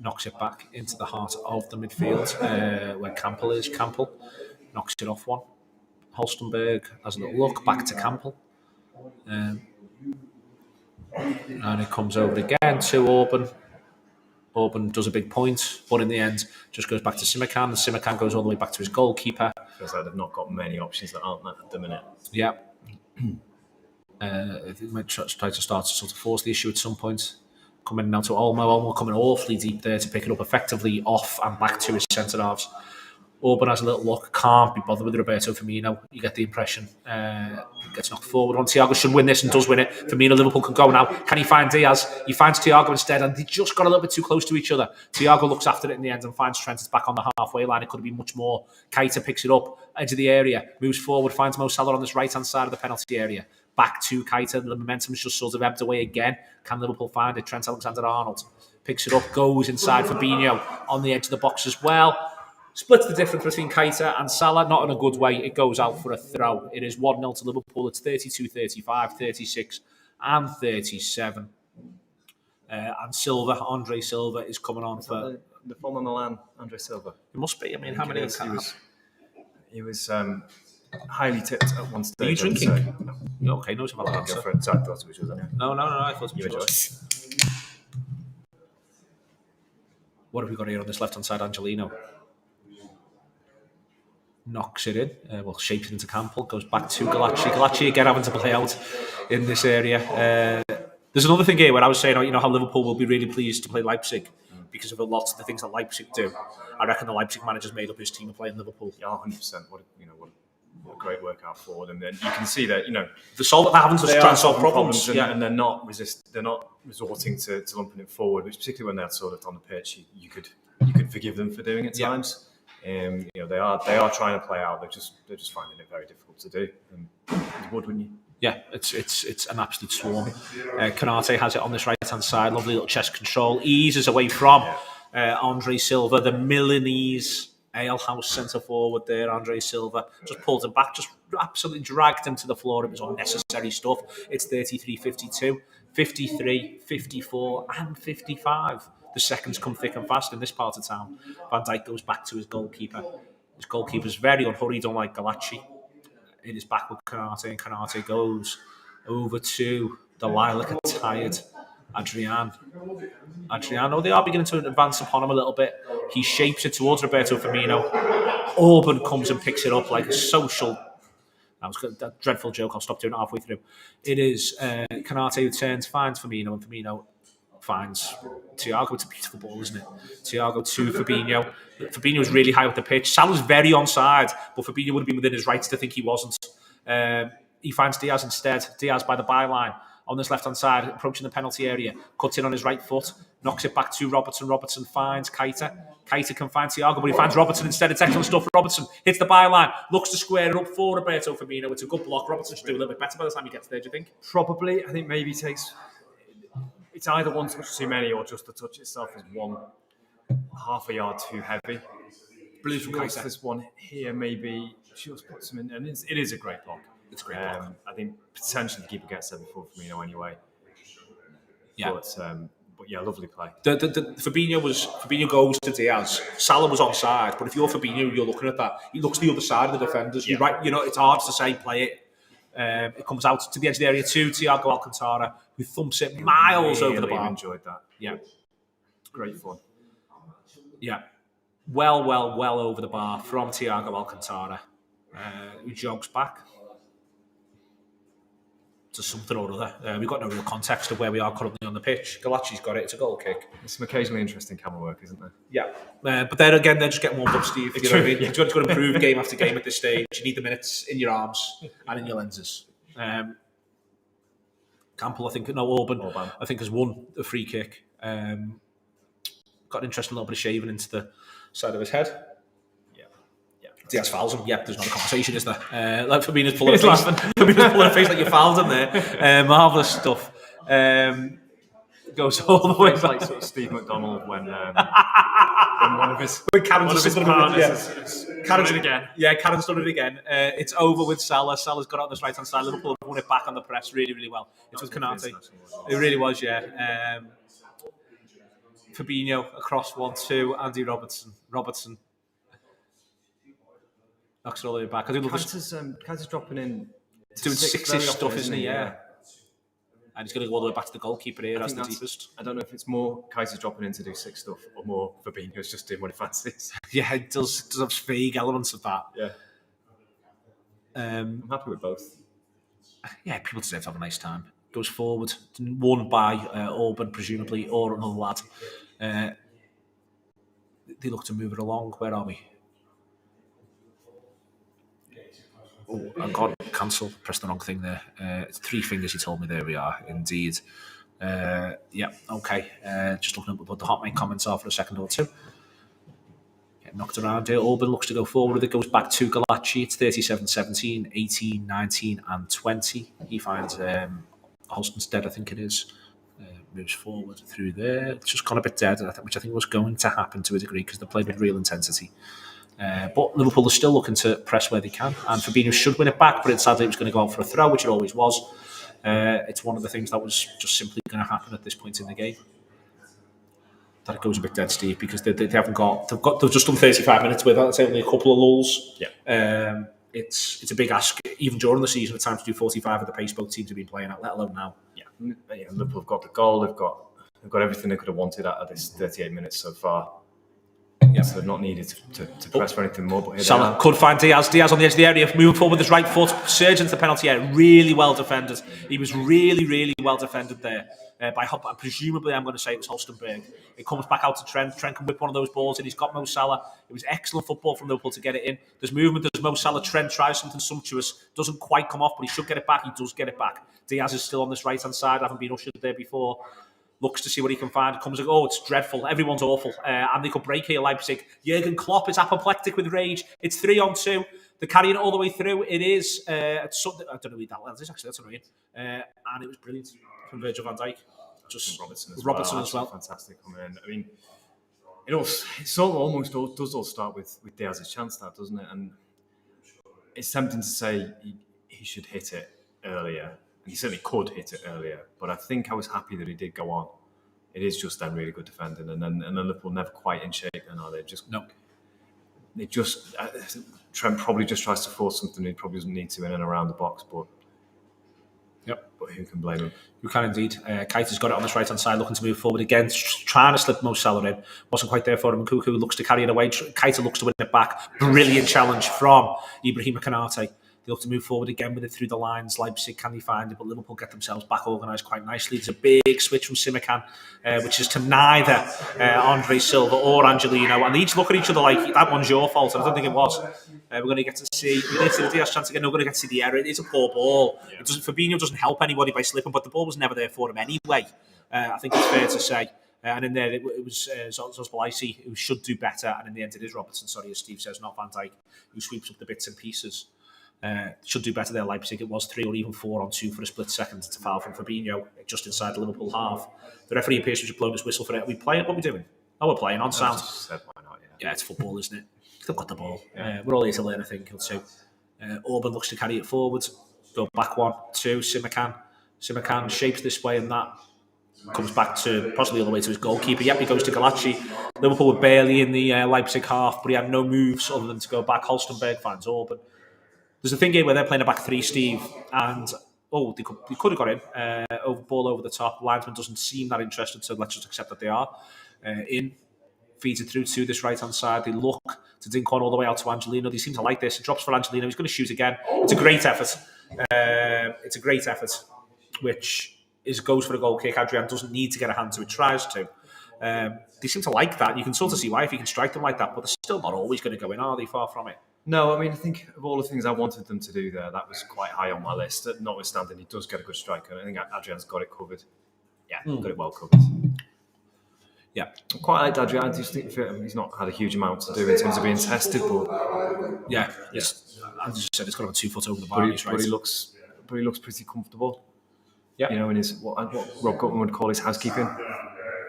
Knocks it back into the heart of the midfield where Campbell is. Campbell knocks it off one. Holstenberg has a little look back to Campbell. And it comes over again to Auburn. Auburn does a big point, but in the end, just goes back to Simakan. And Simakan goes all the way back to his goalkeeper. Feels like they've not got many options that aren't at the minute. Yeah. They might try to start to sort of force the issue at some point. Coming now to Olmo. Olmo coming awfully deep there to pick it up effectively off and back to his centre halves. Auburn has a little look, can't be bothered with Roberto Firmino. You get the impression. Gets knocked forward. On Thiago should win this and does win it. Firmino, Liverpool can go now. Can he find Diaz? He finds Thiago instead, and they just got a little bit too close to each other. Thiago looks after it in the end and finds Trent. It's back on the halfway line. It could have been much more. Keita picks it up, edge of the area, moves forward, finds Mo Salah on this right-hand side of the penalty area. Back to Keita. The momentum's just sort of ebbed away again. Can Liverpool find it? Trent Alexander-Arnold picks it up, goes inside Fabinho on the edge of the box as well. Splits the difference between Keita and Salah, not in a good way. It goes out for a throw. It is 1-0 to Liverpool. It's 32-35, 36 and 37. And Silva, Andre Silva, is coming on for... The form on the land, Andre Silva. It must be. I mean, how many... He was highly tipped at one stage. Are you drinking? No. No, okay, no, it's a valid answer. Go for it. Sorry, I thought it was yours anyway. No, I thought it was yours. What have we got here on this left-hand side? Angelino knocks it in, shapes it into Campbell, goes back to Galacci. Galacci again having to play out in this area. There's another thing here where I was saying, how Liverpool will be really pleased to play Leipzig because of a lot of the things that Leipzig do. I reckon the Leipzig manager's made up his team of playing Liverpool. Yeah, 100%. What a great workout for them. Then you can see that they're having to try and solve problems, and they're not resorting to lumping it forward, which particularly when they're sort of on the pitch, you could forgive them for doing at times. They are trying to play out. They're just finding it very difficult to do. You would, wouldn't you? Yeah, it's an absolute swarm. Konate has it on this right-hand side. Lovely little chest control. Eases away from Andre Silva, the Milanese alehouse centre forward there. Andre Silva just pulled him back, just absolutely dragged him to the floor. It was unnecessary stuff. It's 33-52, 53, 54 and 55. The seconds come thick and fast in this part of town. Van Dijk goes back to his goalkeeper. His goalkeeper's very unhurried, unlike Galacci. It is back with Konate, and Konate goes over to the lilac-attired Adrian. They are beginning to advance upon him a little bit. He shapes it towards Roberto Firmino. Auburn comes and picks it up like a social... That dreadful joke, I'll stop doing it halfway through. It is Konate who turns, finds Firmino, and Firmino finds Thiago. It's a beautiful ball, isn't it? Thiago to Fabinho. Fabinho's really high up the pitch. Salah's very onside, but Fabinho would have been within his rights to think he wasn't. He finds Diaz instead. Diaz by the byline on this left-hand side, approaching the penalty area. Cuts in on his right foot. Knocks it back to Robertson. Robertson finds Keita. Keita can find Thiago, but he finds Robertson instead. It's excellent stuff. Robertson hits the byline. Looks to square it up for Roberto Firmino. It's a good block. Robertson should do a little bit better by the time he gets there, do you think? Probably. I think maybe it's either one touch too many or just the touch itself is half a yard too heavy. Blues from Keita. This one here maybe just puts him in, and it is a great block. It's a great block. I think potentially the keeper gets there before Firmino anyway. Yeah. But yeah, lovely play. Fabinho goes to Diaz. Salah was onside, but if you're Fabinho, you're looking at that. He looks to the other side of the defenders. Yeah. You're right. It's hard to say play it. It comes out to the edge of the area to Thiago Alcantara, who thumps it miles over the bar. Enjoyed that. Yeah, great fun. Yeah, well over the bar from Thiago Alcantara, who jogs back to something or other. We've got no real context of where we are currently on the pitch. Galacci's got it. It's a goal kick. There's some occasionally interesting camera work, isn't there? Yeah. But then again, they're just getting warmed up, Steve. You know what I mean? You've got to improve game after game at this stage. You need the minutes in your arms and in your lenses. Campbell, Auburn, I think, has won a free kick. Got an interesting little bit of shaving into the side of his head. Diaz fouls him. Yeah, there's not a conversation, is there? Like Firmino's pulling a face. Firmino's pulling a face like you fouled him there. Marvellous stuff. Goes all the way back. Like sort of Steve McDonald when one of his partners Karen's done it again. Yeah, Karen's done it again. It's over with Salah. Salah's got it on this right-hand side. Liverpool have won it back on the press really, really well. It's with Konate. It really was, yeah. Fabinho across 1-2. Andy Robertson. Knocks it all the way back. I do love Kanter's dropping in. Doing 60 stuff, isn't he? Yeah. And he's going to go all the way back to the goalkeeper here as the deepest. I don't know if it's more Kaiser's dropping in to do sick stuff or more Fabinho's just doing what he fancies. Yeah, it does have vague elements of that. Yeah. I'm happy with both. Yeah, people deserve to have a nice time. Goes forward, won by Auburn, presumably, or another lad. They look to move it along. Where are we? Oh, I got cancel. Pressed the wrong thing there. It's 3 fingers. He told me. There we are. Indeed. Yeah. Okay. Just looking at what the hot main comments are for a second or two. Getting knocked around here. Auburn looks to go forward. It goes back to Galacci. It's 37-17, 18, 19, and 20. He finds Holston's dead. I think it is. Moves forward through there. It's just gone a bit dead, which I think was going to happen to a degree because they played with real intensity. But Liverpool are still looking to press where they can, and Fabinho should win it back, but sadly it was going to go out for a throw, which it always was. It's one of the things that was just simply going to happen at this point in the game. That it goes a bit dead, Steve, because they've just done 35 minutes with it. It's only a couple of lulls. Yeah. It's a big ask, even during the season, at times to do 45 at the pace both teams have been playing at, let alone now. Yeah, Liverpool have got the goal. They've got everything they could have wanted out of this 38 minutes so far. Yeah, so they've not needed to press for anything more. But Salah could find Diaz. Diaz on the edge of the area, moving forward with his right foot, surging to the penalty area. Really well defended. He was really, really well defended there. By presumably, I'm going to say it was Holstenberg. It comes back out to Trent. Trent can whip one of those balls in. He's got Mo Salah. It was excellent football from Liverpool to get it in. There's movement. There's Mo Salah. Trent tries something sumptuous. Doesn't quite come off, but he should get it back. He does get it back. Diaz is still on this right-hand side. Haven't been ushered there before. Looks to see what he can find. Comes and it's dreadful. Everyone's awful. And they could break here, Leipzig. Jurgen Klopp is apoplectic with rage. It's 3-on-2. They're carrying it all the way through. It is, I don't know who that lens is, actually. That's annoying. And it was brilliant from Virgil van Dijk. Just Robertson as well. Fantastic. I mean, it almost does all start with Diaz's chance, that, doesn't it? And it's tempting to say he should hit it earlier. He certainly could hit it earlier, but I think I was happy that he did go on. It is just then really good defending, and then Liverpool never quite in shape. And are they just no? They just Trent probably just tries to force something he probably doesn't need to in and around the box, but But who can blame him? You can indeed. Keita's got it on this right hand side, looking to move forward again, trying to slip Mo Salah in. Wasn't quite there for him. Kuku looks to carry it away. Keita looks to win it back. Brilliant challenge from Ibrahima Konate. They look to move forward again with it through the lines. Leipzig, can they find it? But Liverpool get themselves back organised quite nicely. There's a big switch from Simikan, which is to neither Andre Silva or Angelino. And they each look at each other like, that one's your fault. And I don't think it was. We're going to get to see the Diaz chance again. We're going to get to see the error. It's a poor ball. Yeah. Fabinho doesn't help anybody by slipping, but the ball was never there for him anyway. I think it's fair to say. And in there, it was Zosbalaisi who should do better. And in the end, it is Robertson, as Steve says, not Van Dijk, who sweeps up the bits and pieces. Should do better there, Leipzig. It was 3 or even 4-on-2 for a split second to foul from Fabinho just inside the Liverpool half. The referee appears to have blown his whistle for it. Are we playing? What are we doing? Oh, we're playing on sound. Why not, yeah, it's football, isn't it? They've got the ball. We're all here to learn, I think, or two. Auburn looks to carry it forward. Go back 1, 2. Simikan shapes this way and that. Comes back to possibly all the way to his goalkeeper. Yep, he goes to Galacci. Liverpool were barely in the Leipzig half, but he had no moves other than to go back. Holstenberg finds Auburn. There's a thing here where they're playing a back 3, Steve, and they could have got in. Ball over the top. Linesman doesn't seem that interested, so let's just accept that they are. In, feeds it through to this right-hand side. They look to dink on all the way out to Angelino. They seem to like this. It drops for Angelino. He's going to shoot again. It's a great effort. Which goes for a goal kick. Adrian doesn't need to get a hand to it, tries to. They seem to like that. You can sort of see why if you can strike them like that, but they're still not always going to go in, are they? Far from it. No, I mean, I think of all the things I wanted them to do there, that was quite high on my list. Notwithstanding, he does get a good striker. I think Adrian's got it covered. Yeah, got it well covered. Yeah. I quite like Adrian. I just think he's not had a huge amount to do in terms of being tested, but as you said, it's got him 2 foot over the bar. But he looks pretty comfortable. Yeah. You know, in his what Rob Gutman would call his housekeeping.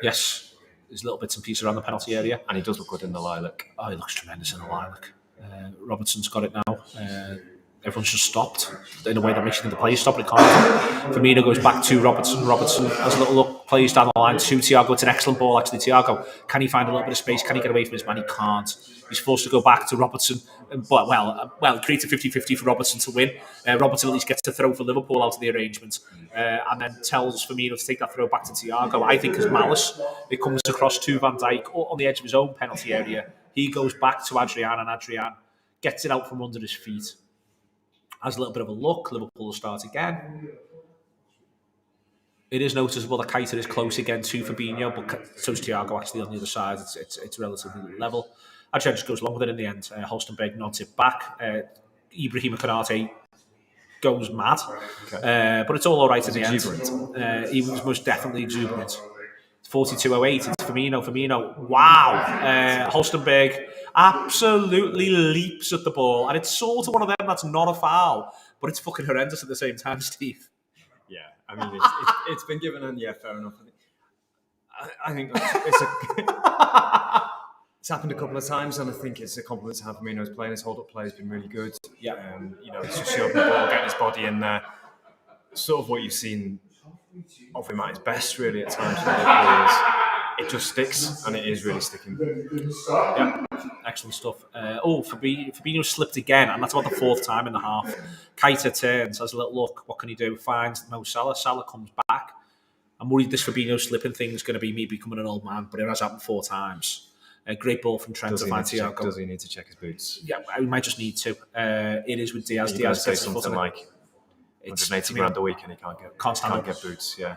Yes. There's little bits and pieces around the penalty area. And he does look good in the lilac. Oh, he looks tremendous in the lilac. Robertson's got it now. Everyone's just stopped in a way that makes the players stop, but it can't. Firmino goes back to Robertson. Robertson has a little look plays down the line to Thiago. It's an excellent ball, actually. Thiago, can he find a little bit of space? Can he get away from his man? He can't. He's forced to go back to Robertson. But, it creates a 50-50 for Robertson to win. Robertson at least gets to throw for Liverpool out of the arrangement. And then tells Firmino to take that throw back to Thiago. I think as malice, it comes across to Van Dijk on the edge of his own penalty area. He goes back to Adrian, and Adrian gets it out from under his feet. Has a little bit of a look. Liverpool will start again. It is noticeable that Keita is close again to Fabinho, but so is Thiago actually on the other side. It's relatively level. Adrian just goes along with it in the end. Holstenberg nods it back. Ibrahima Konate goes mad. Okay. But it's all right in the end. He was most definitely exuberant. 42:08. It's Firmino. Wow. Holstenberg absolutely leaps at the ball. And it's sort of one of them that's not a foul, but it's fucking horrendous at the same time, Steve. Yeah, I mean, it's been given, and yeah, fair enough. I think it's happened a couple of times, and I think it's a compliment to have Firmino's playing. His hold-up play has been really good. Yeah, he's just showing the ball, getting his body in there. Sort of what you've seen of him at his best, really, at times. It just sticks, and it is really sticking. Yeah, excellent stuff. Fabinho slipped again, and that's about the fourth time in the half. Keita turns, has a little look. What can he do? Finds Mo Salah. Salah comes back. I'm worried this Fabinho slipping thing is going to be me becoming an old man, but it has happened 4 times. A great ball from Trent to find Thiago. Does he need to check his boots? Yeah, we might just need to. It is with Diaz. Diaz say something like 180 grand a week, and he can't get boots. Yeah.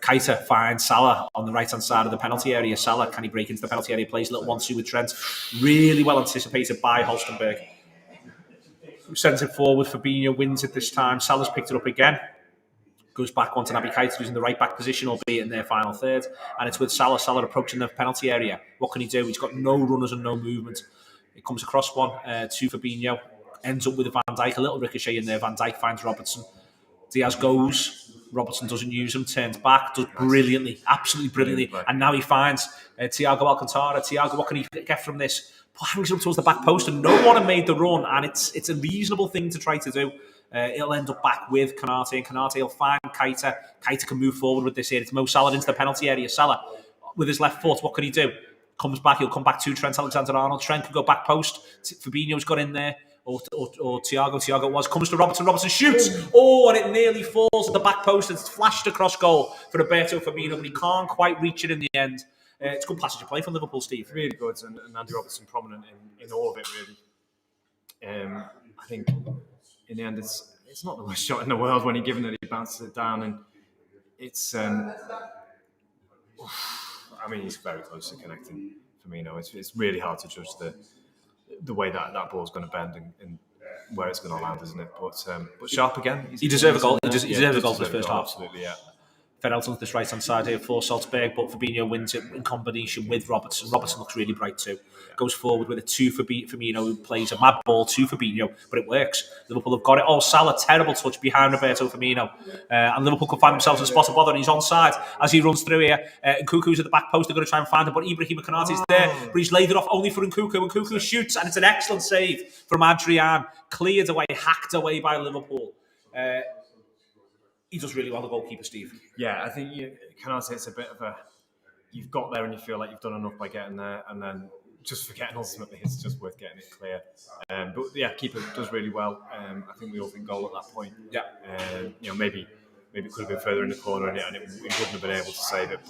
Keita finds Salah on the right-hand side of the penalty area. Salah, can he break into the penalty area? Plays a little 1-2 with Trent. Really well anticipated by Holstenberg. Sends it forward. Fabinho wins it this time. Salah's picked it up again. Goes back onto Naby Keita, who's in the right-back position, albeit in their final third. And it's with Salah. Salah approaching the penalty area. What can he do? He's got no runners and no movement. It comes across one to Fabinho. Ends up with Van Dijk. A little ricochet in there. Van Dijk finds Robertson. Diaz goes. Robertson doesn't use him, turns back, does brilliantly, absolutely brilliantly. And now he finds Thiago Alcantara. Thiago, what can he get from this? Hangs up towards the back post, and no one had made the run, and it's a reasonable thing to try to do. It'll end up back with Konate, and Konate will find Keita. Keita can move forward with this here. It's Mo Salah into the penalty area. Salah, with his left foot, what can he do? Comes back, he'll come back to Trent Alexander-Arnold. Trent can go back post. Fabinho's got in there. Or Thiago comes to Robertson shoots, and it nearly falls at the back post. It's flashed across goal for Roberto Firmino, but he can't quite reach it in the end. It's good passage of play from Liverpool, Steve. Really good, and Andy Robertson prominent in all of it, really. I think in the end, it's not the worst shot in the world when he given it, he bounces it down, and it's. He's very close to connecting Firmino. It's really hard to judge the way that ball's going to bend and where it's going to land, isn't it? But sharp again. He deserved a goal. He deserved a goal for the first half. Absolutely, yeah. Fed out onto this right-hand side here for Salzburg, but Fabinho wins it in combination with Robertson. Robertson looks really bright too. Goes forward with a 2 for Firmino, who plays a mad ball to Fabinho, but it works. Liverpool have got it. Salah, terrible touch behind Roberto Firmino. And Liverpool can find themselves a spot of bother, and he's onside as he runs through here. Nkunku's at the back post. They're going to try and find him, but Ibrahima Konate's there, but he's laid it off only for Nkunku. Nkunku shoots, and it's an excellent save from Adrian. Cleared away, hacked away by Liverpool. He does really well, the goalkeeper, Steve. Yeah, I think Konate, it's a bit of a... You've got there and you feel like you've done enough by getting there, and then just forgetting ultimately it's just worth getting it clear. But yeah, keeper does really well. I think we all think goal at that point. Yeah. Maybe it could have been further in the corner and it wouldn't have been able to save it,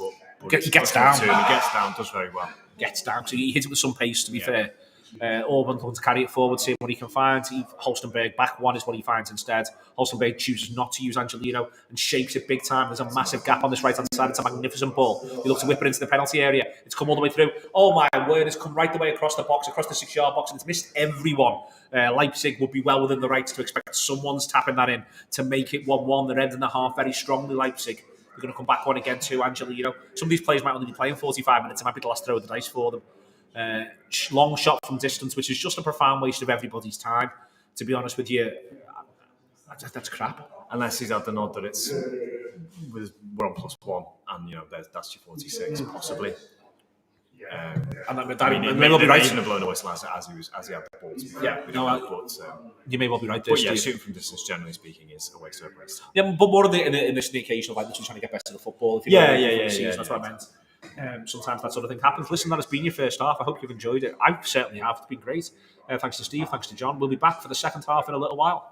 but he gets down. He gets down, does very well. Gets down, so he hits it with some pace, to be fair. Orban looking to carry it forward, seeing what he can find. Holstenberg back one is what he finds instead. Holstenberg chooses not to use Angelino and shapes it big time. There's a massive gap on this right hand side. It's a magnificent ball. He looks to whip it into the penalty area. It's come all the way through. Oh my word, it's come right the way across the box, across the 6-yard box, and it's missed everyone. Leipzig would be well within the rights to expect someone's tapping that in to make it 1-1. They're ending the half very strongly, Leipzig. They're going to come back one again to Angelino. Some of these players might only be playing 45 minutes. It might be the last throw of the dice for them. Long shot from distance, which is just a profound waste of everybody's time. To be honest with you, that's crap. Unless he's had the nod that we're on +1, and that's your 46, possibly. And that, I mean, that it may well be right. Even have blown a whistle as he had the ball. You may well be right there, but yeah, Steve. shooting from distance, generally speaking, is a waste of waste. Yeah, but more in this occasion of like literally trying to get better at the football. If you that's what I meant. Sometimes that sort of thing happens. Listen, that has been your first half. I hope you've enjoyed it. I certainly have. It's been great. Thanks to Steve. Thanks to John. We'll be back for the second half in a little while.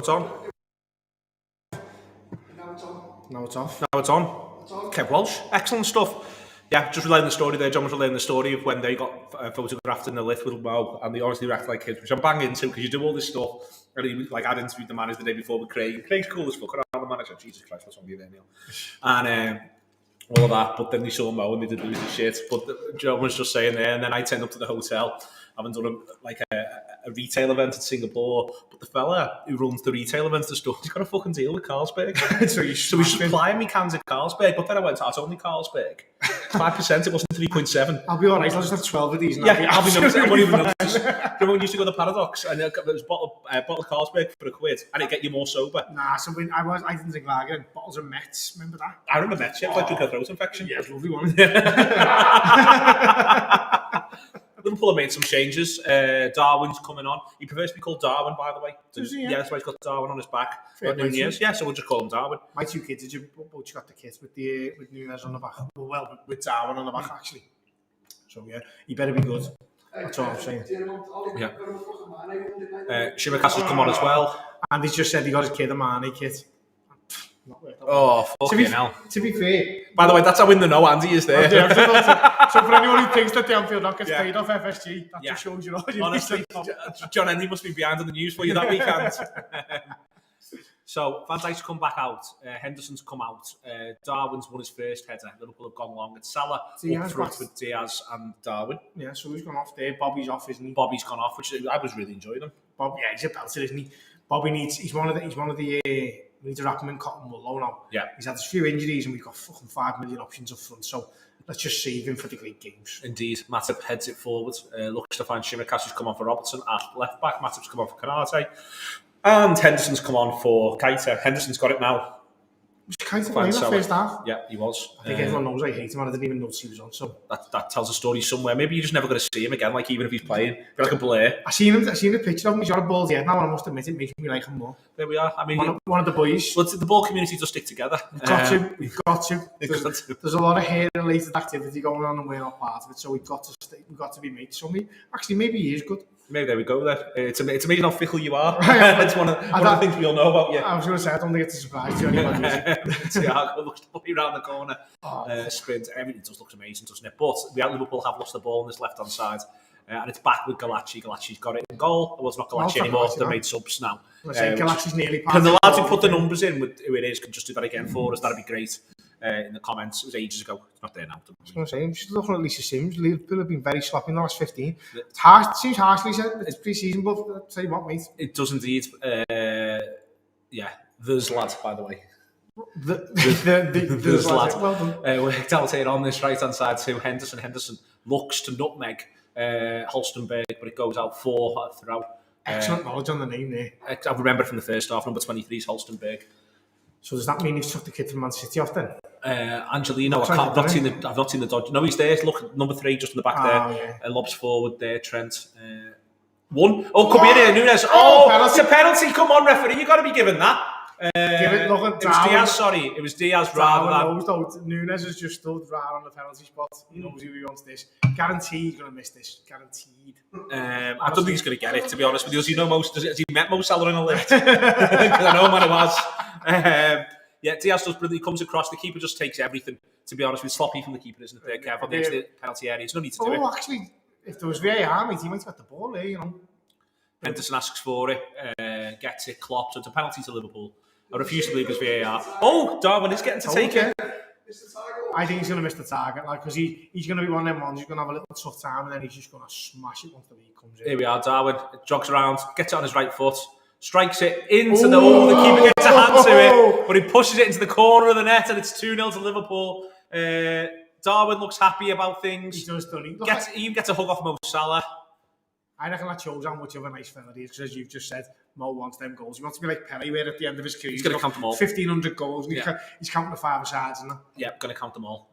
it's on. Now it's off. Now it's on. Kev Walsh, excellent stuff. Yeah, just relaying the story there. John was relaying the story of when they got photographed in the lift with Mo, and they honestly react like kids, which I'm banging into because you do all this stuff. And he, like, I'd interviewed the manager the day before with Craig. Craig's cool as fuck around the manager. Jesus Christ, what's wrong with you there, Neil? And all of that, but then they saw Mo and they did lose the shit. But John was just saying there, and then I turned up to the hotel, having done a retail event in Singapore. But the fella who runs the retail event at the store, he's got a fucking deal with Carlsberg. so he's supplying me cans of Carlsberg. But then I went, it's only Carlsberg. 5%, it wasn't 3.7. I'll be alright, I'll just have 12 of these. And I'll be noticing. I won't even notice. Do you remember when you used to go to the Paradox and there was a bottle of Carlsberg for £1 and it'd get you more sober? Nah, so when I didn't drink lager, bottles of Mets, remember that? I remember Mets, yeah, like a throat infection. Yeah, it's a lovely one. Liverpool have made some changes. Darwin's coming on. He prefers to be called Darwin, by the way. Does he? Yeah, that's why he's got Darwin on his back. Fair Got Nunez. Yeah, so we'll just call him Darwin. My two kids, did you both got the kit with Nunez on the back? Well, with Darwin on the back, actually. So, yeah, he better be good. That's all I'm saying. Yeah. Shimaka's come on as well. And he's just said he got his kid a Mane kit. Oh, fucking hell. To be fair. By the way, that's how in the know Andy is there. So for anyone who thinks that the Anfield Wrap gets paid off FSG, that just shows you all. Honestly, John Henry must be behind on the news for you that weekend. So, Van Dijk's come back out. Henderson's come out. Darwin's won his first header. Liverpool have gone long. It's Salah up front with Diaz and Darwin. Yeah, so who's gone off there? Bobby's off, isn't he? Bobby's gone off, which I was really enjoying him. Yeah, he's a belter, isn't he? Bobby he's one of the we need to wrap him in cotton wool now. Yeah. He's had a few injuries and we've got fucking 5 million options up front, so let's just save him for the great games. Indeed. Matip heads it forward. Looks to find Shimikas, who's come on for Robertson at left back. Matip's come on for Konate. And Henderson's come on for Keita. Henderson's got it now. Was Keita playing that first half? Yeah, he was. I think everyone knows I hate him and I didn't even notice he was on. So that tells a story somewhere. Maybe you're just never going to see him again, like even if he's playing. You're like a blur. I seen a picture of him. He's got a bald head now and I must admit it makes me like him more. There we are. I mean, one of the boys. Well, the ball community does stick together. We've got to. There's a lot of hair-related activity going on and we're not part of it, so we've got to be mates. So maybe he is good. Maybe there we go there. It's amazing how fickle you are. It's one of the things we all know about you. I was going to say, I don't think it's a surprise to anyone. Thiago looks to put you around the corner. Sprint. Everything just looks amazing, doesn't it? But Liverpool have lost the ball on this left-hand side. And it's back with Galachi. Galachi's got it in goal. Well, it's not Galachi anymore. They're made subs now. Galachi's nearly past. Can the lads who put the numbers in with who it is can just do that again for us? That'd be great. In the comments, it was ages ago. It's not there now. I was going to say, I'm just looking at Lisa Sims. Liverpool have been very sloppy in the last 15. It's harsh, it seems harshly said. It's pre-season, but I'll tell you what, mate. It does indeed. There's lads, by the way. There's lads. Well done. We're telltale on this right-hand side too. Henderson looks to nutmeg Holstenberg, but it goes out 4 throughout. Excellent knowledge on the name there. I remember from the first half, number 23 is Holstenberg. So does that mean he's took the kid from Man City off then? Angelino, I've not seen the dodge. No, he's there. Look, number 3 just in the back there. Yeah. Lobs forward there, Trent. 1. Oh, could be in here, Nunez. Oh, it's a penalty. Come on, referee, you got to be given that. Give it, look at it was Diaz, sorry. It was Diaz rather than... Nunez has just stood right on the penalty spot. He knows who he wants this. Guaranteed he's going to miss this. Guaranteed. I don't think he's going to get it, to be honest with you. Has he met Mo Salah in a lift? Because I know man it was. Diaz does brilliantly. He comes across. The keeper just takes everything, to be honest. With sloppy from the keeper, isn't it? Careful against the penalty area. There's no need to do it. Actually, if there was VAR, mate, he might have got the ball there, you know. Henderson asks for it. Gets it, clopped. So it's a penalty to Liverpool. I refuse to believe it's VAR. Oh, Darwin is getting to take it. I think he's going to miss the target, because he's going to be one of them ones. He's going to have a little tough time, and then he's just going to smash it once the lead comes in. Here we are, Darwin jogs around, gets it on his right foot, strikes it into the keeper gets a hand to it, but he pushes it into the corner of the net, and it's 2-0 to Liverpool. Darwin looks happy about things. He does, doesn't he? He even gets a hug off Mo Salah. I reckon that shows how much of a nice fella he is, because as you've just said, Mo wants them goals. He wants to be like Pele, where at the end of his career he's going to count them all. 1,500 goals, and he's counting the 5 sides, isn't he? Yeah, going to count them all.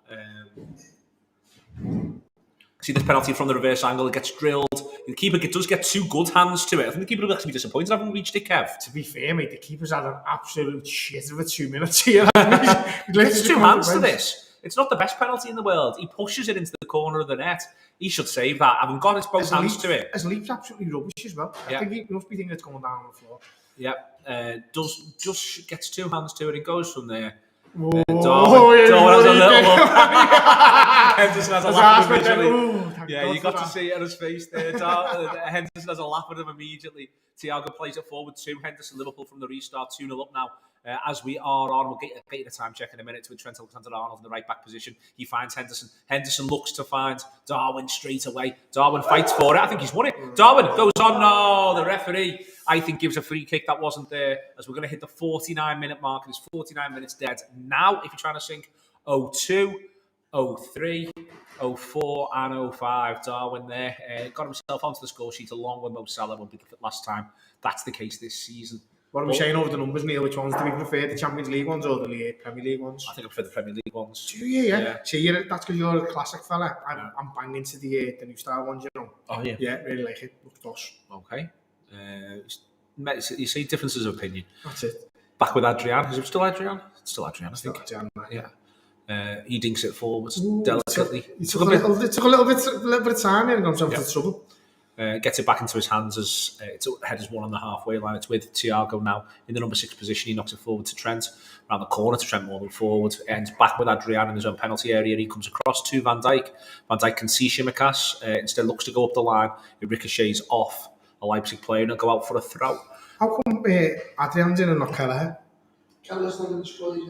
See this penalty from the reverse angle, it gets drilled. The keeper does get 2 good hands to it. I think the keeper will actually be disappointed I haven't reached it, Kev. To be fair, mate, the keeper's had an absolute shit of a 2 minutes here. He gets 2 hands to this. It's not the best penalty in the world. He pushes it into the corner of the net. He should save that. Having got his both hands to it. His leap's absolutely rubbish as well. I think he must be thinking it's going down on the floor. Yeah, just gets two hands to it. It goes from there. Darwin has a little look. Henderson has a laugh at him immediately. Yeah, you got to see it on his face there. Henderson has a laugh at him immediately. Thiago plays it forward to Henderson. Liverpool from the restart, 2-0 up now. As we are on, we'll get the time check in a minute with Trent Alexander-Arnold in the right back position. He finds Henderson. Henderson looks to find Darwin straight away. Darwin fights for it. I think he's won it. Darwin goes on. No, the referee, I think, gives a free kick that wasn't there, as we're going to hit the 49-minute mark. And it's 49 minutes dead now. If you're trying to sink 0-2, 0-3, 0-4 and 0-5. Darwin there got himself onto the score sheet along with Mo Salah. Won't be the last time that's the case this season. What are we saying over the numbers, Neil? Which ones do we prefer, the Champions League ones or the Premier League ones? I think I prefer the Premier League ones. Do you? Yeah. See, that's because you're a classic fella. I'm banging into the new style ones, you know. Oh, yeah. Yeah, really like it. Looks boss. Okay. You see differences of opinion. That's it. Back with Adrian. Is it still Adrian? It's still Adrian, I think. Adrian, yeah. He dinks it forwards delicately. It took a little bit of time and got himself into trouble. Gets it back into his hands as headers one on the halfway line. It's with Thiago now in the number 6 position. He knocks it forward to Trent, around the corner to Trent more than forward. Ends back with Adrian in his own penalty area. He comes across to Van Dijk. Van Dijk can see Tsimikas. Instead looks to go up the line. It ricochets off a Leipzig player and go out for a throw. How come Adrian's in and not Kelleher? Kelleher's not in the squad.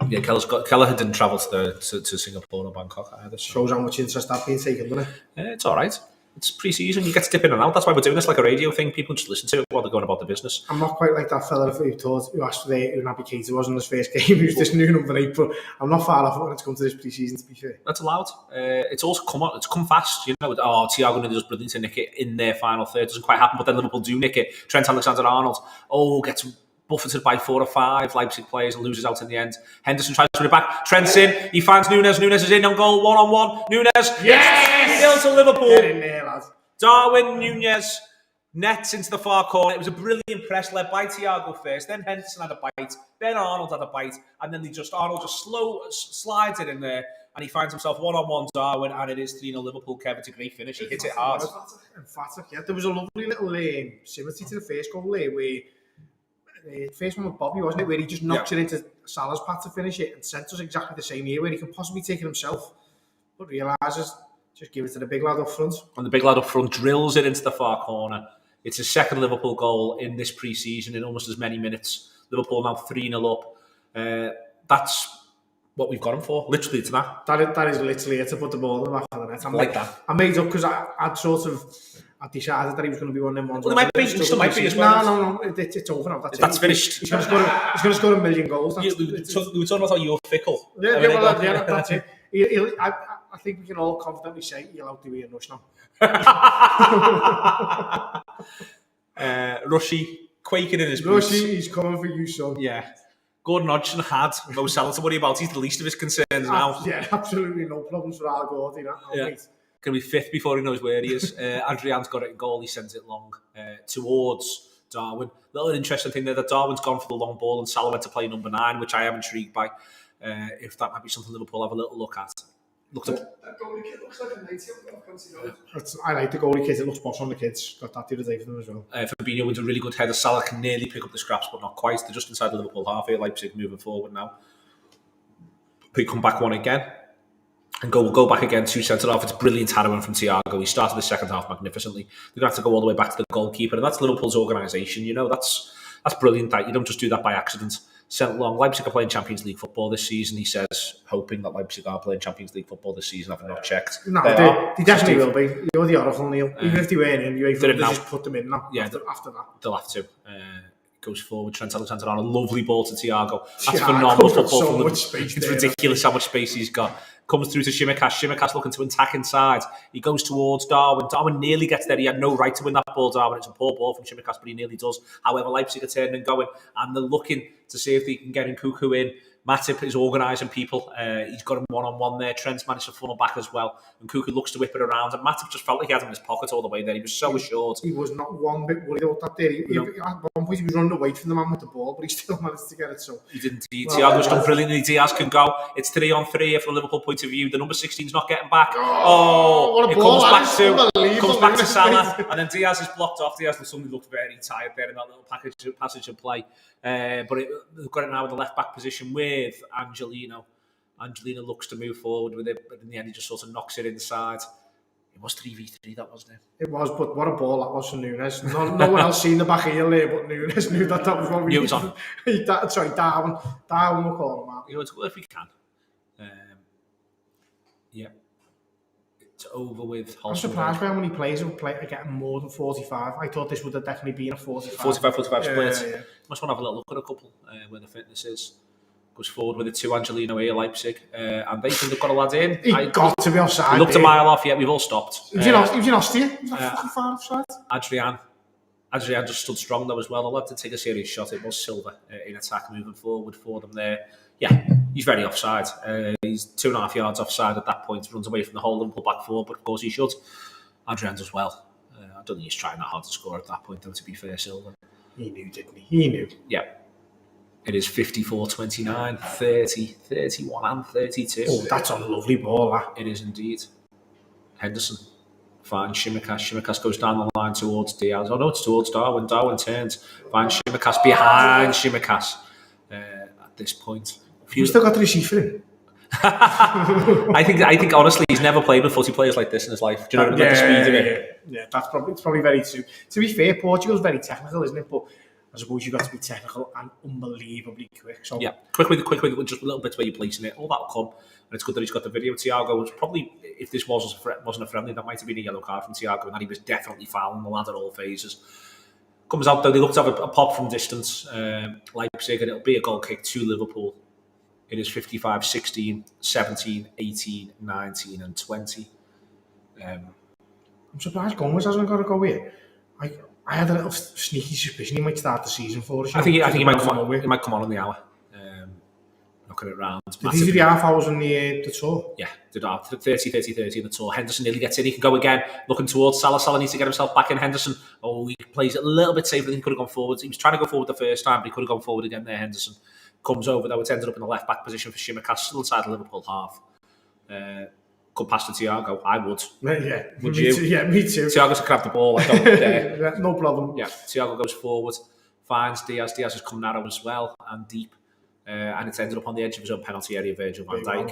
Yeah, Kelleher didn't travel to Singapore or Bangkok either. So. Shows how much interest that's being taken, doesn't it? It's all right. It's pre-season. You get to dip in and out. That's why we're doing this like a radio thing. People just listen to it while they're going about the business. I'm not quite like that fella who asked who Naby Keita was in his first game. Who's this new number 8? But I'm not far off when it's come to this pre-season, to be fair. That's allowed. It's also come fast. You know, Thiago Nunez does brilliant to nick it in their final third. It doesn't quite happen, but then Liverpool do nick it. Trent Alexander-Arnold gets buffeted by 4 or 5 Leipzig players and loses out in the end. Henderson tries to win it back. Trent's in. He finds Nunez. Nunez is in on goal. 1-on-1. Nunez. Yes! 3-0 to Liverpool. Get in there, lads. Darwin Nunez nets into the far corner. It was a brilliant press led by Thiago first. Then Henderson had a bite. Then Arnold had a bite. And then Arnold just slides it in there. And he finds himself 1-on-1 Darwin. And it is 3-0 Liverpool. Kevin, it's a great finish. He hits it hard. Emphatic, yeah. There was a lovely little symmetry to the first goal there where the first one with Bobby, wasn't it? Where he just knocks it into Salah's path to finish it and centres exactly the same here where he can possibly take it himself. But realises just give it to the big lad up front. And the big lad up front drills it into the far corner. It's his second Liverpool goal in this pre-season in almost as many minutes. Liverpool now 3-0 up. That's what we've got him for. Literally, it's that. That is literally it, to put the ball in the back of the net. I'm like that. I made up because I decided that he was going to be one of them ones. Well, he still might be as well. No, it's over now. That's finished. He's going to score a million goals. We were talking about how you're fickle. Yeah, that's it. I think we can all confidently say he'll outdo Ian Rush now. Rushy quaking in his boots. Rushy, he's coming for you, son. Yeah. Gordon Hodgson had Mo Salah to worry about. He's the least of his concerns now. Yeah, absolutely no problems for Al Gordy. Going to be 5th before he knows where he is. Adrian's got it in goal. He sends it long towards Darwin. Little interesting thing there that Darwin's gone for the long ball and Salah went to play number 9, which I am intrigued by. If that might be something Liverpool have a little look at. That goalie kit looks like a 90. I like the goalie kit. It looks boss on the kids. Got that the other day for them as well. Fabinho wins a really good header. Salah can nearly pick up the scraps, but not quite. They're just inside the Liverpool half here. Leipzig moving forward now. They come back one again. And go back again to centre half. It's brilliant header from Thiago. He started the second half magnificently. They're going to have to go all the way back to the goalkeeper, and that's Liverpool's organisation. You know, that's brilliant. That you don't just do that by accident. Sent long. Leipzig are playing Champions League football this season. He says, hoping that Leipzig are playing Champions League football this season. I've not checked. No, they definitely will be. You're the oracle, Neil. Even if they weren't in, you just put them in now. Yeah, after that, they'll have to. Goes forward. Trent Alexander-Arnold, a lovely ball to Thiago. That's phenomenal football. So much space. It's ridiculous how much space he's got. Comes through to Tsimikas. Tsimikas looking to attack inside. He goes towards Darwin. Darwin nearly gets there. He had no right to win that ball, Darwin. It's a poor ball from Tsimikas, but he nearly does. However, Leipzig are turning and going, and they're looking to see if they can get Nkunku in. Matip is organising people. He's got him one-on-one there. Trent's managed to funnel back as well. And Cuckoo looks to whip it around. And Matip just felt like he had him in his pocket all the way there. He was so assured. He was not one bit worried about that there. At one point he was running away from the man with the ball, but he still managed to get it. So he didn't. Thiago's done brilliantly. Diaz can go. It's 3-on-3 from a Liverpool point of view. The number 16's not getting back. What a ball. Comes back to Salah. And then Diaz is blocked off. Diaz suddenly looked very tired there in that little passage of play. But they've got it now in the left-back position with Angelino. Angelino looks to move forward with it, but in the end he just sort of knocks it inside. It was 3v3, that wasn't it? It was, but what a ball that was from Nunez. No one else seen the back heel there, but Nunez knew that was what we knew it was on. Sorry, Darwin. Darwin will call him out. You know, it's good if we can. Yeah. It's over with. I'm surprised by how many players have getting more than 45. I thought this would have definitely been a 45. 45 split. Yeah. Must want to have a little look at a couple where the fitness is. Goes forward with it to Angelino here, Leipzig. And they think they've got a lad in. He got to be offside. He looked a mile off, we've all stopped. He was in Ostia. He was like fucking far offside. Adrian just stood strong though as well. The lad did take a serious shot. It was Silva in attack moving forward for them there. Yeah, he's very offside. He's 2.5 yards offside at that point. Runs away from the whole Liverpool back four, but of course he should. Adrian does well. I don't think he's trying that hard to score at that point though, to be fair, Silva. He knew, didn't he? He knew. Yeah. It is 54-29, 30, 31 and 32. Oh, that's a lovely ball, that. It is indeed. Henderson finds Shimikas. Shimikas goes down the line towards Diaz. Oh no, it's towards Darwin. Darwin turns. Finds Shimikas behind Shimikas at this point. You still got to receive for him. I think honestly he's never played with footy players like this in his life. Do you know what I mean? The speed of it. Yeah, it's probably very true. To be fair, Portugal's very technical, isn't it? But I suppose you've got to be technical and unbelievably quick. So yeah, quick with just a little bit where you're placing it. All that'll come, and it's good that he's got the video. Thiago was probably, if this wasn't a friendly, that might have been a yellow card from Thiago, and that he was definitely fouling the lad at all phases. Comes out though, they look to have a pop from distance, Leipzig, and it'll be a goal kick to Liverpool. It is 55-16, 17, 18, 19 and 20. I'm surprised Gomez hasn't got to go here. I had a little sneaky suspicion he might start the season for us. I think he might come on. He might come on in the hour. Looking at rounds. Did he do the half hours on the tour? Yeah, did 30 in the tour. Henderson nearly gets in. He can go again. Looking towards Salah. Salah needs to get himself back in. Henderson. Oh, he plays it a little bit safer than he could have gone forward. He was trying to go forward the first time, but he could have gone forward again there. Henderson comes over though. It's ended up in the left back position for Shimikas, still inside the Liverpool half. Could pass to Thiago. I would. Yeah. Would you? Yeah, me too. Thiago's grab the ball. I don't dare. Yeah, no problem. Yeah. Thiago goes forward, finds Diaz. Diaz has come narrow as well and deep. And it's ended up on the edge of his own penalty area, Virgil van Dijk.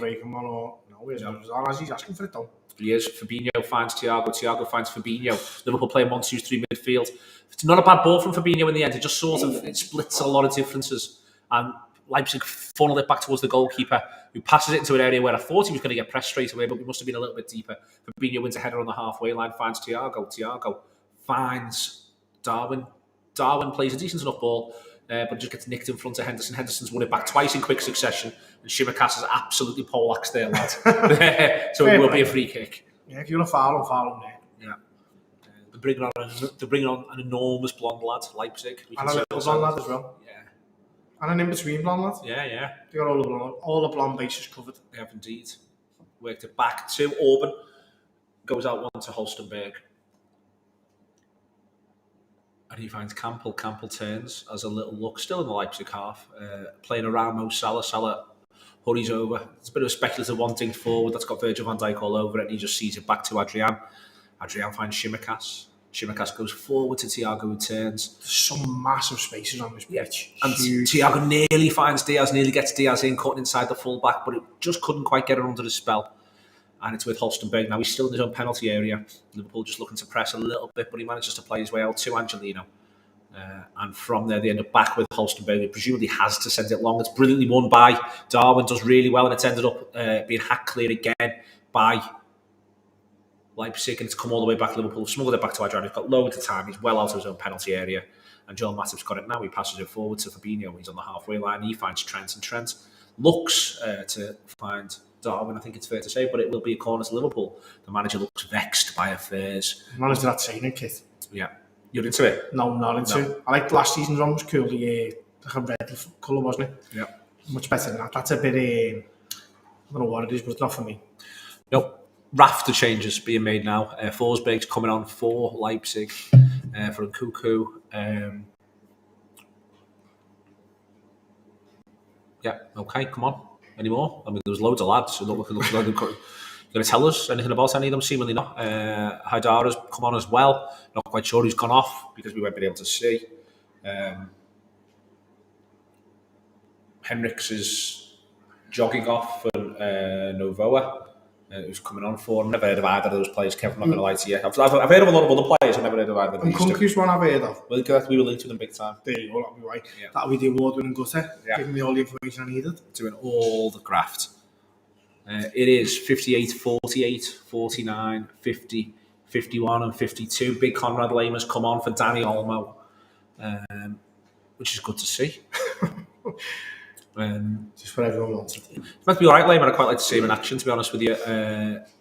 He's asking for it though. He is. Fabinho finds Thiago. Thiago finds Fabinho. Liverpool playing 1-2-3 midfield. It's not a bad ball from Fabinho in the end. It just sort of it splits a lot of differences. And Leipzig funneled it back towards the goalkeeper, who passes it into an area where I thought he was going to get pressed straight away, but we must have been a little bit deeper. Fabinho wins a header on the halfway line, finds Thiago. Thiago finds Darwin. Darwin plays a decent enough ball, but just gets nicked in front of Henderson. Henderson's won it back twice in quick succession, and Shimikas has absolutely poleaxed there, lad. So it will be a free kick. Yeah, if you want to foul him there. Yeah. They're bringing on an enormous blonde lad, Leipzig. And a little blonde lad as well. Yeah. And an in-between blonde lad. Yeah. They got all the blonde bases covered. They have indeed. Worked it back to Orban. Goes out one to Holstenberg. And he finds Campbell. Campbell turns, has a little look, still in the Leipzig half, playing around Mo Salah. Salah hurries over. It's a bit of a speculative one thing forward. That's got Virgil van Dijk all over it, and he just sees it back to Adrian. Adrian finds Shimikas. Shimikas goes forward to Thiago, who turns. There's some massive spaces on this pitch. And Thiago nearly finds Diaz, nearly gets Diaz in, cutting inside the full back, but it just couldn't quite get it under the spell. And it's with Holstenberg. Now he's still in his own penalty area. Liverpool just looking to press a little bit, but he manages to play his way out to Angelino. And from there, they end up back with Holstenberg, who presumably has to send it long. It's brilliantly won by Darwin, does really well, and it's ended up being hacked clear again by Leipzig, and it's come all the way back. Liverpool have smuggled it back to Adrian. He's got loads of time. He's well out of his own penalty area. And Joel Matip's got it now. He passes it forward to Fabinho. He's on the halfway line. He finds Trent, and Trent looks to find Darwin, I think it's fair to say, but it will be a corner to Liverpool. The manager looks vexed by affairs. Manager that training kit. Yeah. You're into it? No, not into it. I liked last season's one. Was cool. The red colour, wasn't it? Yeah. much better than that. That's a bit, I don't know what it is, but it's not for me. No, raft of changes being made now. Forsberg's coming on for Leipzig, for Nkunku. Yeah, okay, come on. Any more? I mean, there was loads of lads. So look, you going to tell us anything about any of them? Seemingly not. Haidara's come on as well. Not quite sure who's gone off because we won't be able to see. Henriks is jogging off for Novoa, who's coming on for. I've never heard of either of those players, Kevin. I'm not going to lie to you. I've heard of a lot of other players. I've never heard of either of these. And Nkunku's one I've heard of. We were linked to them big time. There you go, that'll be right. Yeah. That'll be the award-winning gutter, giving me all the information I needed. Doing all the graft. It is 58, 48, 49, 50, 51 and 52. Big Conrad Lamer's come on for Danny Olmo, which is good to see. Just what everyone wants. It might be all right, Lamer. I'd quite like to see him in action, to be honest with you.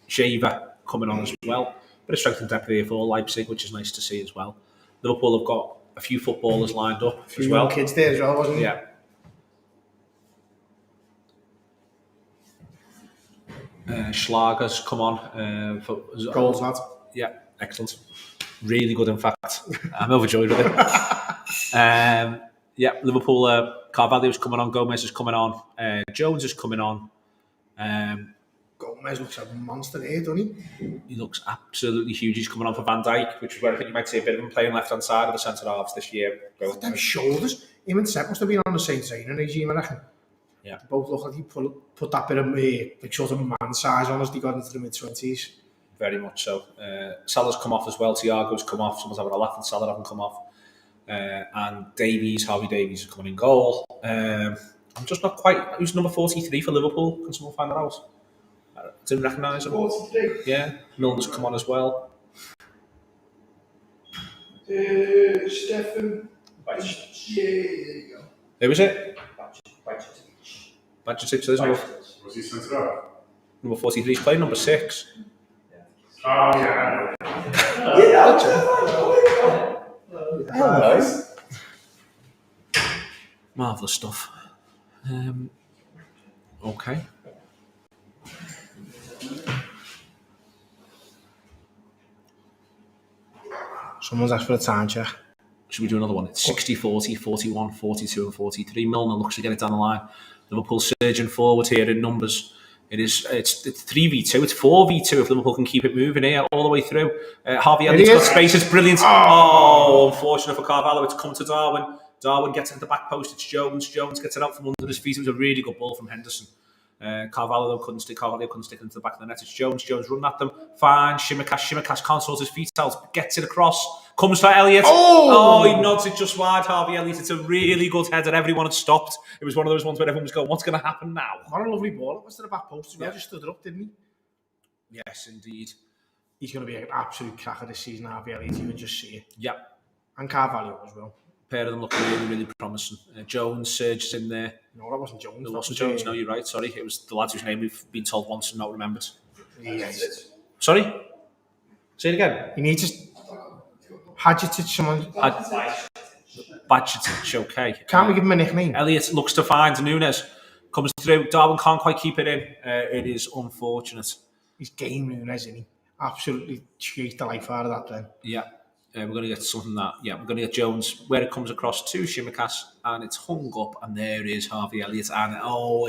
Shaver coming on as well. Bit of strength and depth here for Leipzig, which is nice to see as well. Liverpool have got a few footballers lined up as well. Kids there as well, wasn't there? Yeah. Schlager's come on for goals, lad. Yeah, excellent. Really good, in fact. I'm overjoyed with it. Yeah, Liverpool, Carvalho's coming on, Gomez is coming on, Jones is coming on. Gomez looks like a monster here, doesn't he? He looks absolutely huge. He's coming on for Van Dijk, which is where I think you might see a bit of him playing left-hand side of the centre halves this year. Them shoulders. Him and Sepp must have been on the same training regime, I reckon. Yeah. They both look like he put that bit of like sort of man size on as they got into the mid-20s. Very much so. Salah's come off as well. Thiago's come off. Someone's having a laugh and Salah haven't come off. And Harvey Davies is coming in goal. I'm just not quite. Who's number 43 for Liverpool? Can someone find that out? I didn't recognise him. 43. Yeah, Milner's come on as well. Stefan. Yeah, there you go. Who was it? Badgetic. Was he centre half? Number 43 is playing number 6. Oh, yeah. Hello. Marvellous stuff. Okay. Someone's asked for a time check. Should we do another one? It's 60, 40, 41, 42 and 43. Milner looks to get it down the line. Liverpool surging forward here in numbers. It's 3v2, it's 4v2 if Liverpool can keep it moving here all the way through. Harvey Elliott's got space, it's brilliant. Oh, unfortunate for Carvalho, it's come to Darwin. Darwin gets into the back post, it's Jones. Jones gets it out from under his feet. It was a really good ball from Henderson. Carvalho couldn't stick it into the back of the net. It's Jones run at them. Fine, Shimakash can't sort his feet out, gets it across, comes to Elliott. Oh, he nods it just wide. Harvey Elliott, it's a really good header. Everyone had stopped. It was one of those ones where everyone was going, what's going to happen now? What a lovely ball. It was to the back post as well. Just stood it up, didn't he? Yes, indeed. He's going to be an absolute cracker this season, Harvey Elliott. You would just see it. Yeah. And Carvalho as well. Pair of them look really, really promising. Jones surges in there. No, that wasn't Jones. It wasn't Jones. No, you're right. Sorry, it was the lads whose name we've been told once and not remembered. Yes. Sorry. Say it again. You need to Hadjitic someone. Badgetic, okay. Can't we give him a nickname? Elliott looks to find Nunez. Comes through. Darwin can't quite keep it in. It is unfortunate. He's game Nunez, isn't he? Absolutely chased the life out of that then. Yeah. We're going to get something we're going to get Jones where it comes across to Shimikas and it's hung up and there is Harvey Elliott and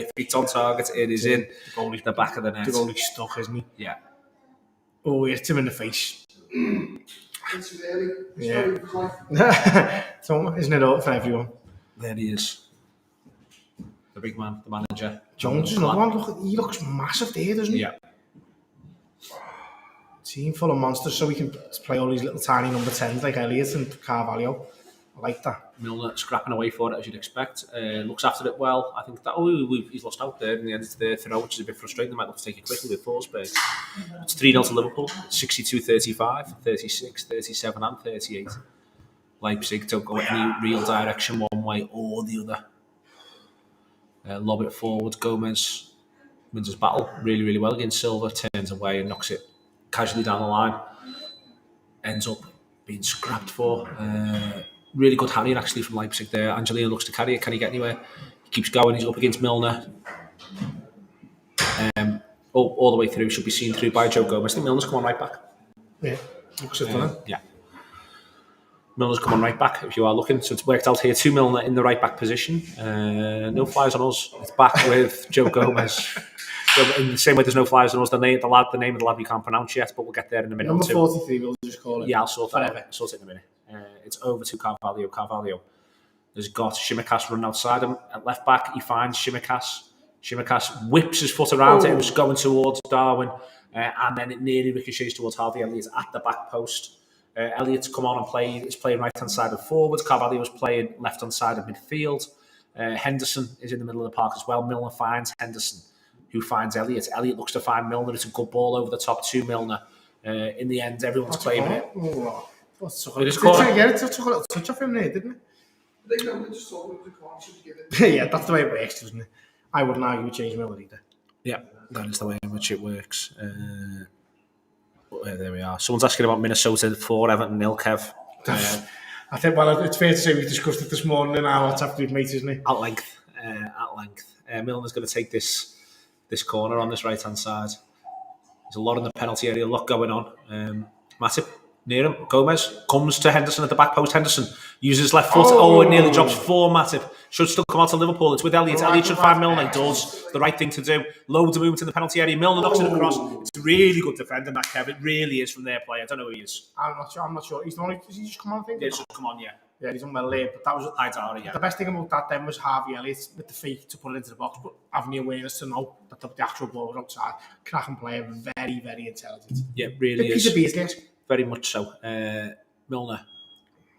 if it's on target it is in the back of the net. The goalie's stuck, isn't he? Yeah. Oh, he hits him in the face. It's really, So, isn't it all for everyone? There he is. The big man, the manager. Jones is another one. He looks massive there, doesn't he? Yeah. Team full of monsters, so we can play all these little tiny number 10s like Elliott and Carvalho. I like that. Milner scrapping away for it as you'd expect. Looks after it well. I think that he's lost out there in the end of the throw, which is a bit frustrating. They might look to take it quickly with Forsberg. It's 3-0 to Liverpool. 62-35, 36, 37 and 38. Leipzig don't go any real direction one way or the other. Lob it forward. Gomez wins his battle really, really well against Silva. Turns away and knocks it casually down the line. Ends up being scrapped for. Really good harrying actually from Leipzig there. Angelino looks to carry it. Can he get anywhere? He keeps going. He's up against Milner. All the way through. Should be seen through by Joe Gomez. I think Milner's come on right back. Yeah, looks it done. Yeah. Milner's come on right back, if you are looking. So it's worked out here. 2 Milner in the right back position. No flies on us. It's back with Joe Gomez. In the same way there's no flies on us. The name of the lad we can't pronounce yet, but we'll get there in a minute. Number 43, we'll just call it. Yeah, I'll sort it in a minute. It's over to Carvalho. Carvalho has got Shimikas running outside him at left back. He finds Shimikas. Shimikas whips his foot around it. It was going towards Darwin, and then it nearly ricochets towards Harvey Elliott at the back post. Elliott's come on and is playing right-hand side of forwards. Carvalho was playing left-hand side of midfield. Henderson is in the middle of the park as well. Milner finds Henderson, who finds Elliott. Elliott looks to find Milner. It's a good ball over the top to Milner. In the end, everyone's claiming it. It took a little touch off him there, didn't it? They know they just told him to come on, should get it. Yeah, that's the way it works, doesn't it? I wouldn't argue with James Milner either. Yeah, that is the way in which it works. There we are. Someone's asking about Minnesota 4, Everton 0, Kev. I think, well, it's fair to say we discussed it this morning in our WhatsApp group, mate, isn't it? At length. Milner's going to take this corner on this right-hand side. There's a lot in the penalty area, a lot going on. Matip near him. Gomez comes to Henderson at the back post. Henderson uses his left foot. It nearly drops for Matip. Should still come out to Liverpool. It's with Elliott. Elliott should find Milner. He does the right thing to do. Loads of movement in the penalty area. Milner knocks it across. It's really good defending that, Kev. It really is from their play. I don't know who he is. I'm not sure. He's the only. Does he just come on? I think. Yeah, just come on. Yeah. Yeah, he's on well there. But that was the best thing about that then was Harvey Elliott with the fake to put it into the box, but having the awareness to know that the actual ball was outside. Cracking player, very, very intelligent. Yeah, really is. Piece of business. Very much so. Milner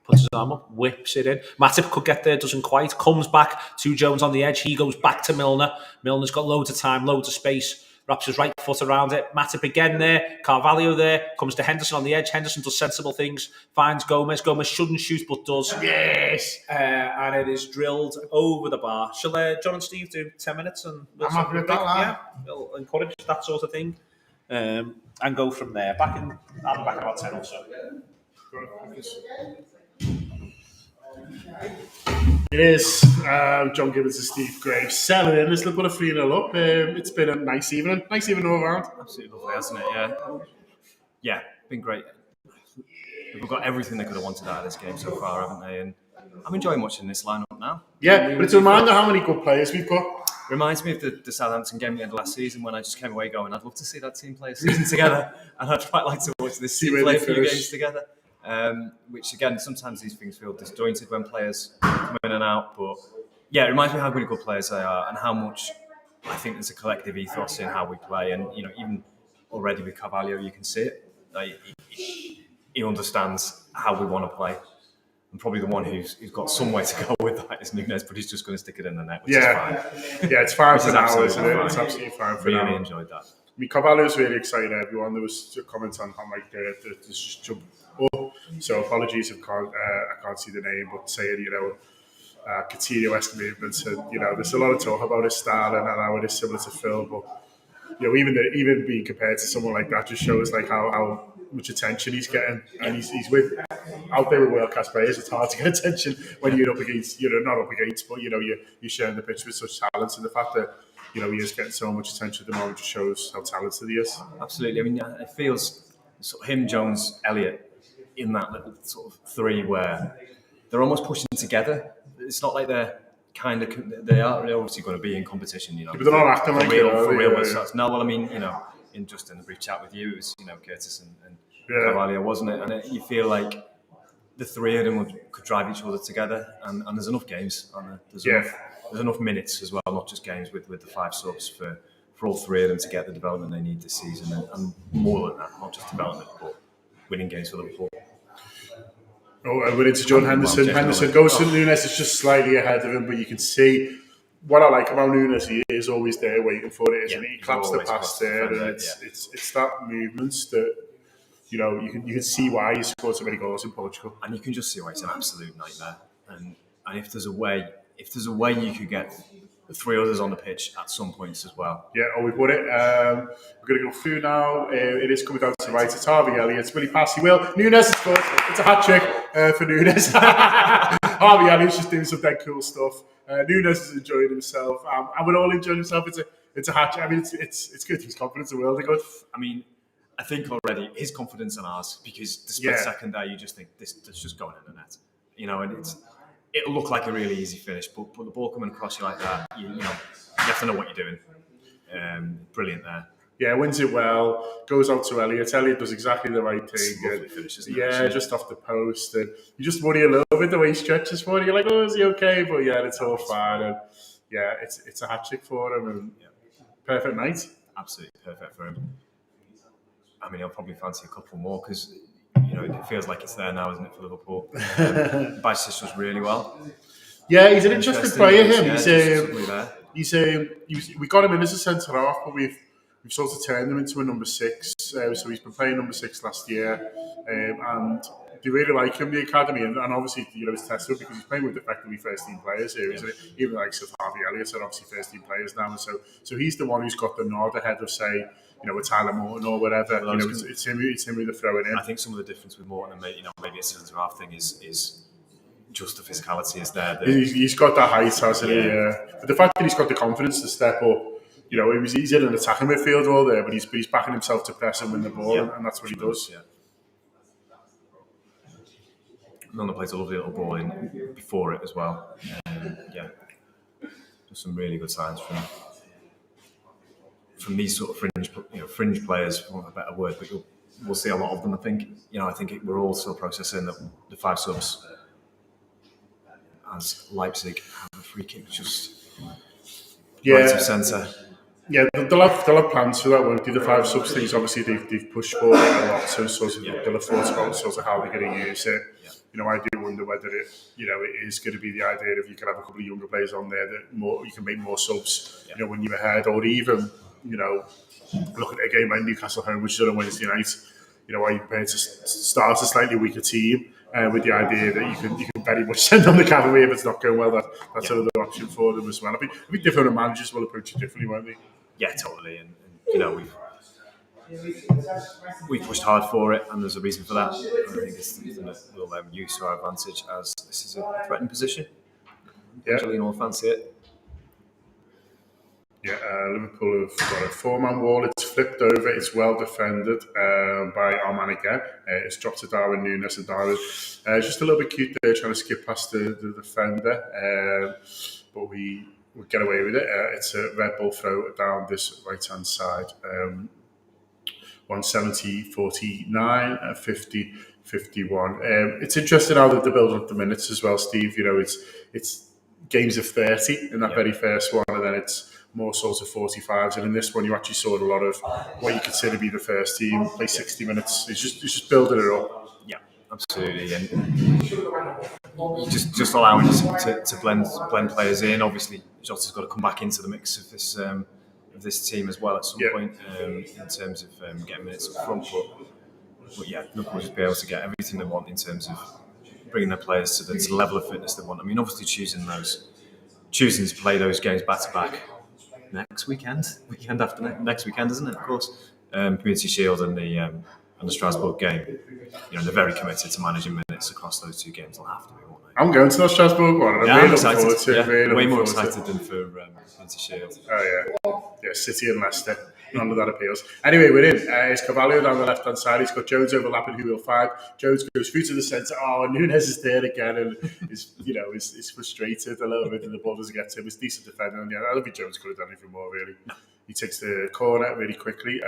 puts his arm up, whips it in. Matip could get there, doesn't quite. Comes back to Jones on the edge. He goes back to Milner. Milner's got loads of time, loads of space. Wraps his right foot around it. Matip again there. Carvalho there. Comes to Henderson on the edge. Henderson does sensible things. Finds Gomez. Gomez shouldn't shoot, but does. Yes! And it is drilled over the bar. Shall John and Steve do 10 minutes? And I'm happy with that, yeah, we'll encourage that sort of thing. And go from there. I'll be back in about 10 or so. It is John Gibbons and Steve Graves selling in this little bit of 3-0 up. It's been a nice evening all around. Absolutely lovely, hasn't it? Yeah, been great. We've got everything they could have wanted out of this game so far, haven't they? And I'm enjoying watching this lineup now. Yeah, but it's a reminder how many good players we've got. Reminds me of the Southampton game at the end of last season when I just came away going, I'd love to see that team play a season together, and I'd quite like to watch this team play a few games together. Which again, sometimes these things feel disjointed when players come in and out, but yeah, it reminds me how good players they are and how much I think there's a collective ethos in how we play. And you know, even already with Carvalho, you can see it. Like, he understands how we want to play. And probably the one who's got some way to go with that is Nunez, but he's just going to stick it in the net, which is fine. Yeah, it's fine for now, isn't it? Fine. It's absolutely fine for now. Really enjoyed that. I mean, Carvalho's really excited, everyone. There was a comment on how Mike just jumped up. So apologies if I can't see the name, but saying, Coutinho-esque movements. And, there's a lot of talk about his style and how it is similar to Phil. But, even being compared to someone like that just shows like how much attention he's getting. And he's out there with world-class players. It's hard to get attention when you're up against, not up against, but, you're sharing the pitch with such talent. And the fact that, he is getting so much attention at the moment just shows how talented he is. Absolutely. I mean, it feels sort of him, Jones, Elliott in that little sort of three where they're almost pushing together. It's not like they're they're obviously going to be in competition, But they're not acting like for real. No, well, I mean, in the brief chat with you, it was, Curtis and Carvalho, wasn't it? And you feel like the three of them could drive each other together, and there's enough games, aren't there? There's enough minutes as well, not just games with the 5 subs for all three of them to get the development they need this season, and more than that, not just development, but winning games for Liverpool. We're into John Henderson. Henderson goes to Nunez. It's just slightly ahead of him, but you can see what I like about Nunez. He is always there waiting for it, isn't he? He claps the pass there, and it's that movements that you can see why he scored so many goals in Portugal, and you can just see why it's an absolute nightmare. And if there's a way you could get the 3 others on the pitch at some points as well. Yeah, we've won it. We're going to go through now. It is coming down to the right. It's Harvey Elliott. It's really pass. He will. Nunez, it's a hat trick for Nunez. Harvey Elliott's just doing some dead cool stuff. Nunez is enjoying himself, and we're all enjoying himself. It's a hat. I mean, it's good. His confidence in the world. I mean, I think already his confidence and ours, because the split second there, you just think this just going in the net, and it'll look like a really easy finish, but the ball coming across you like that, you have to know what you're doing. Brilliant there. Yeah, wins it well, goes out to Elliott. Elliott does exactly the right thing. Finishes, just off the post. And you just worry a little bit the way he stretches for it. You're like, oh, is he okay? But yeah, it's all fine. And yeah, it's a hat-trick for him. And perfect night. Absolutely perfect for him. I mean, he'll probably fancy a couple more because, it feels like it's there now, isn't it, for Liverpool? Bajcetic does really well. Yeah, he's an interesting player, him. We got him in as a centre-half, but we've sort of turned him into a number 6. So he's been playing number 6 last year. And they really like him, the academy. And obviously, it's tested because he's playing with effectively first-team players here, isn't it? Even like Harvey Elliott are obviously first-team players now. And so he's the one who's got the nod ahead of, say, with Tyler Morton or whatever. Well, it's him who they're throwing in. I think some of the difference with Morton and maybe a centre-half thing is just the physicality is there. He's got that height, hasn't he? But the fact that he's got the confidence to step up, he's in an attacking midfield role there, but he's backing himself to press and win the ball, and that's what he does. Yeah. Milner plays a lovely little ball in before it as well. Just some really good signs from these sort of fringe players, for want of a better word, but we'll see a lot of them. I think. I think we're all still processing the 5 subs as Leipzig have a free kick just right of centre. Yeah, they'll have plans for that. Won't they? The 5 subs things, obviously they've pushed forward a lot, so they'll have thought about sort of how they're going to use it. Yeah. I do wonder whether it is going to be the idea of you can have a couple of younger players on there that you can make more subs. Yeah. When you're ahead, or even look at a game like Newcastle home, which is on a Wednesday night. Are you prepared to start a slightly weaker team with the idea that you can very much send on the cavalry if it's not going well? That's another option for them as well. I think different managers will approach it differently, won't they? Yeah, totally. And we've pushed hard for it, and there's a reason for that. I think it's something that we'll use to our advantage, as this is a threatening position. Actually, all fancy it. Yeah, Liverpool have got a 4-man wall. It's flipped over. It's well defended by our man again. It's dropped to Darwin Nunez, and Darwin just a little bit cute there, trying to skip past the defender. But we get away with it. It's a Red Bull throw down this right-hand side. 170, 49, 50, 51. It's interesting how they build up the minutes as well, Steve. It's games of 30 in that very first one, and then it's more sort of 45s, and in this one you actually saw a lot of what you consider to be the first team play 60 minutes. It's just building it up. Yeah, absolutely, and you just allowing us to blend players in. Obviously, Jota's got to come back into the mix of this team as well at some point in terms of getting minutes up front. But yeah, Liverpool just be able to get everything they want in terms of bringing their players to the level of fitness they want. I mean, obviously choosing to play those games back to back. Next weekend after next weekend, isn't it? Of course, Community Shield and the Strasbourg game. They're very committed to managing minutes across those 2 games. They'll have to be, won't they? I'm going to the Strasbourg one. And I'm excited. Way more excited than for Community Shield. Oh yeah, City and Leicester. None of that appeals. Anyway, we're in. It's Carvalho down the left-hand side. He's got Jones overlapping, who will find. Jones goes through to the centre. Oh, and Nunez is there again, and is frustrated a little bit, and the ball doesn't get to him. It's decent defending, and I don't think Jones could have done anything more, really. No. He takes the corner really quickly,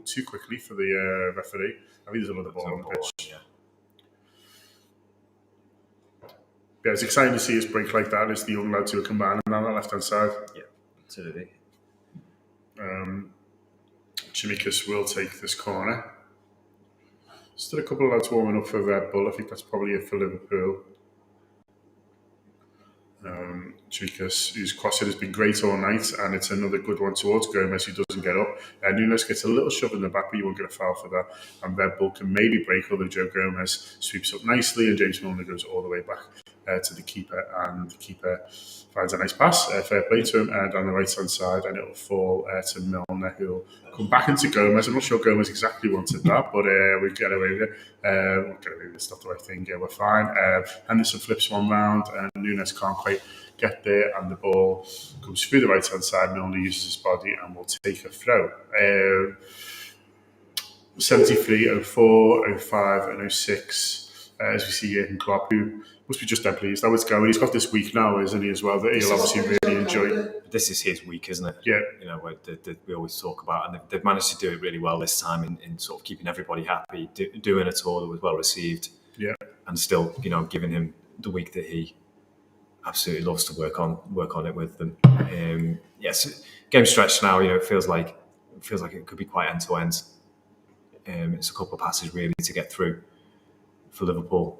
too quickly for the referee. I think there's another ball on the pitch. Yeah, it's exciting to see us break like that. It's the young lads who are combining on that left-hand side. Yeah, absolutely. Chimikas will take this corner. Still a couple of lads warming up for Red Bull. I think that's probably it for Liverpool. Chimikas, whose crossing has been great all night, and it's another good one towards Gomez, who doesn't get up. Nunez gets a little shove in the back, but you won't get a foul for that. And Red Bull can maybe break, although Joe Gomez sweeps up nicely, and James Milner goes all the way back to the keeper, and the keeper finds a nice pass, fair play to him, down the right-hand side, and it'll fall to Milner, who'll come back into Gomez. I'm not sure Gomez exactly wanted that, but we get away with it. We'll get away with it, it's not the right thing, we're fine. Henderson flips one round, and Nunez can't quite get there, and the ball comes through the right-hand side. Milner uses his body and will take a throw. 73, 04, 05 and 06, as we see Jurgen Klopp, who must be just dead pleased how it's going. He's got this week now, isn't he, as well, that he'll obviously really enjoy. This is his week, isn't it? Yeah. You know, we always talk about, and they've managed to do it really well this time in sort of keeping everybody happy, doing a tour that was well received. Yeah. And still, giving him the week that he absolutely loves to work on it with them. Yes, game stretch now. It feels like it could be quite end to end. It's a couple of passes really to get through for Liverpool.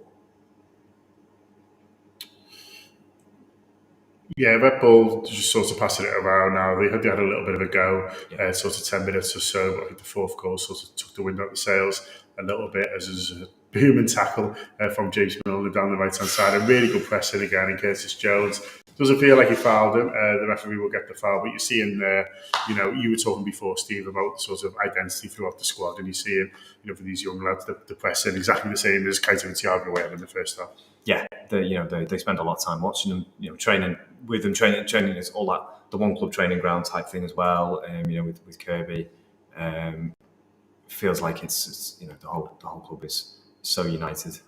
Yeah, Red Bull just sort of passing it around now. They had a little bit of a go, sort of 10 minutes or so, but I think the fourth goal sort of took the wind out of the sails a little bit as there's a booming tackle from James Milner down the right-hand side. A really good pressing again in Curtis Jones. Doesn't feel like he fouled him. The referee will get the foul, but you see in there, you were talking before, Steve, about sort of identity throughout the squad, and you see him, for these young lads, the pressing exactly the same as Kaito and Thiago were in the first half. Yeah, they spend a lot of time watching them, training with them. Training is all that, the one club training ground type thing as well. With Kirby, feels like it's the whole club is so united.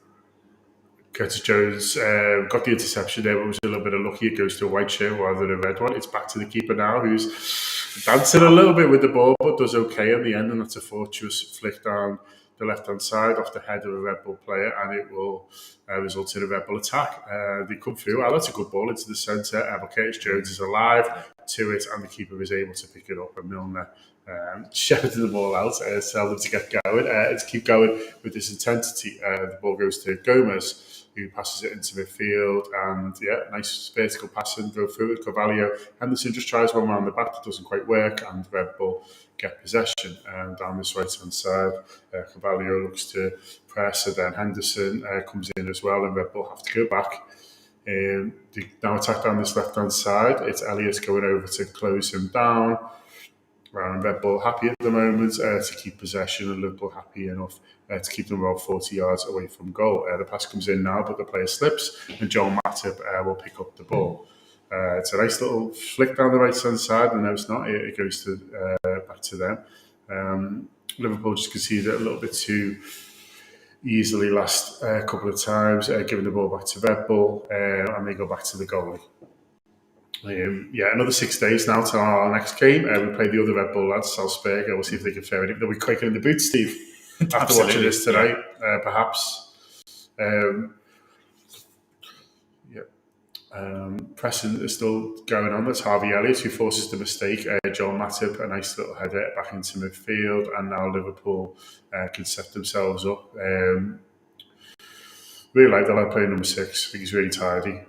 Curtis Jones got the interception there, but was a little bit unlucky. It goes to a white shirt rather than a red one. It's back to the keeper now, who's dancing a little bit with the ball, but does okay in the end, and that's a fortuitous flick down the left-hand side off the head of a Red Bull player, and it will result in a Red Bull attack. They come through. That's a good ball into the centre. But Curtis Jones is alive to it, and the keeper is able to pick it up, and Milner shepherded the ball out, tell them to get going, to keep going with this intensity. The ball goes to Gomez, who passes it into midfield, and nice vertical passing, go through it. Carvalho, Henderson just tries one round the back, that doesn't quite work, and Red Bull get possession down this right-hand side. Carvalho looks to press, and then Henderson comes in as well, and Red Bull have to go back. They now attack down this left-hand side. It's Elliott going over to close him down. Red Bull happy at the moment to keep possession, and Liverpool happy enough to keep them about 40 yards away from goal. The pass comes in now, but the player slips, and Joel Matip will pick up the ball. It's a nice little flick down the right-hand side, and no, it's not. It goes to back to them. Liverpool just conceded a little bit too easily last couple of times, giving the ball back to Red Bull, and they go back to the goalie. Another 6 days now to our next game. We play the other Red Bull lads, Salzburg. We'll see if they can fare it. They'll be quicker in the boots, Steve, after watching this tonight, perhaps. Pressing is still going on. That's Harvey Elliott who forces the mistake. Joel Matip, a nice little header back into midfield, and now Liverpool can set themselves up. Really like the lad playing number 6. I think he's really tidy.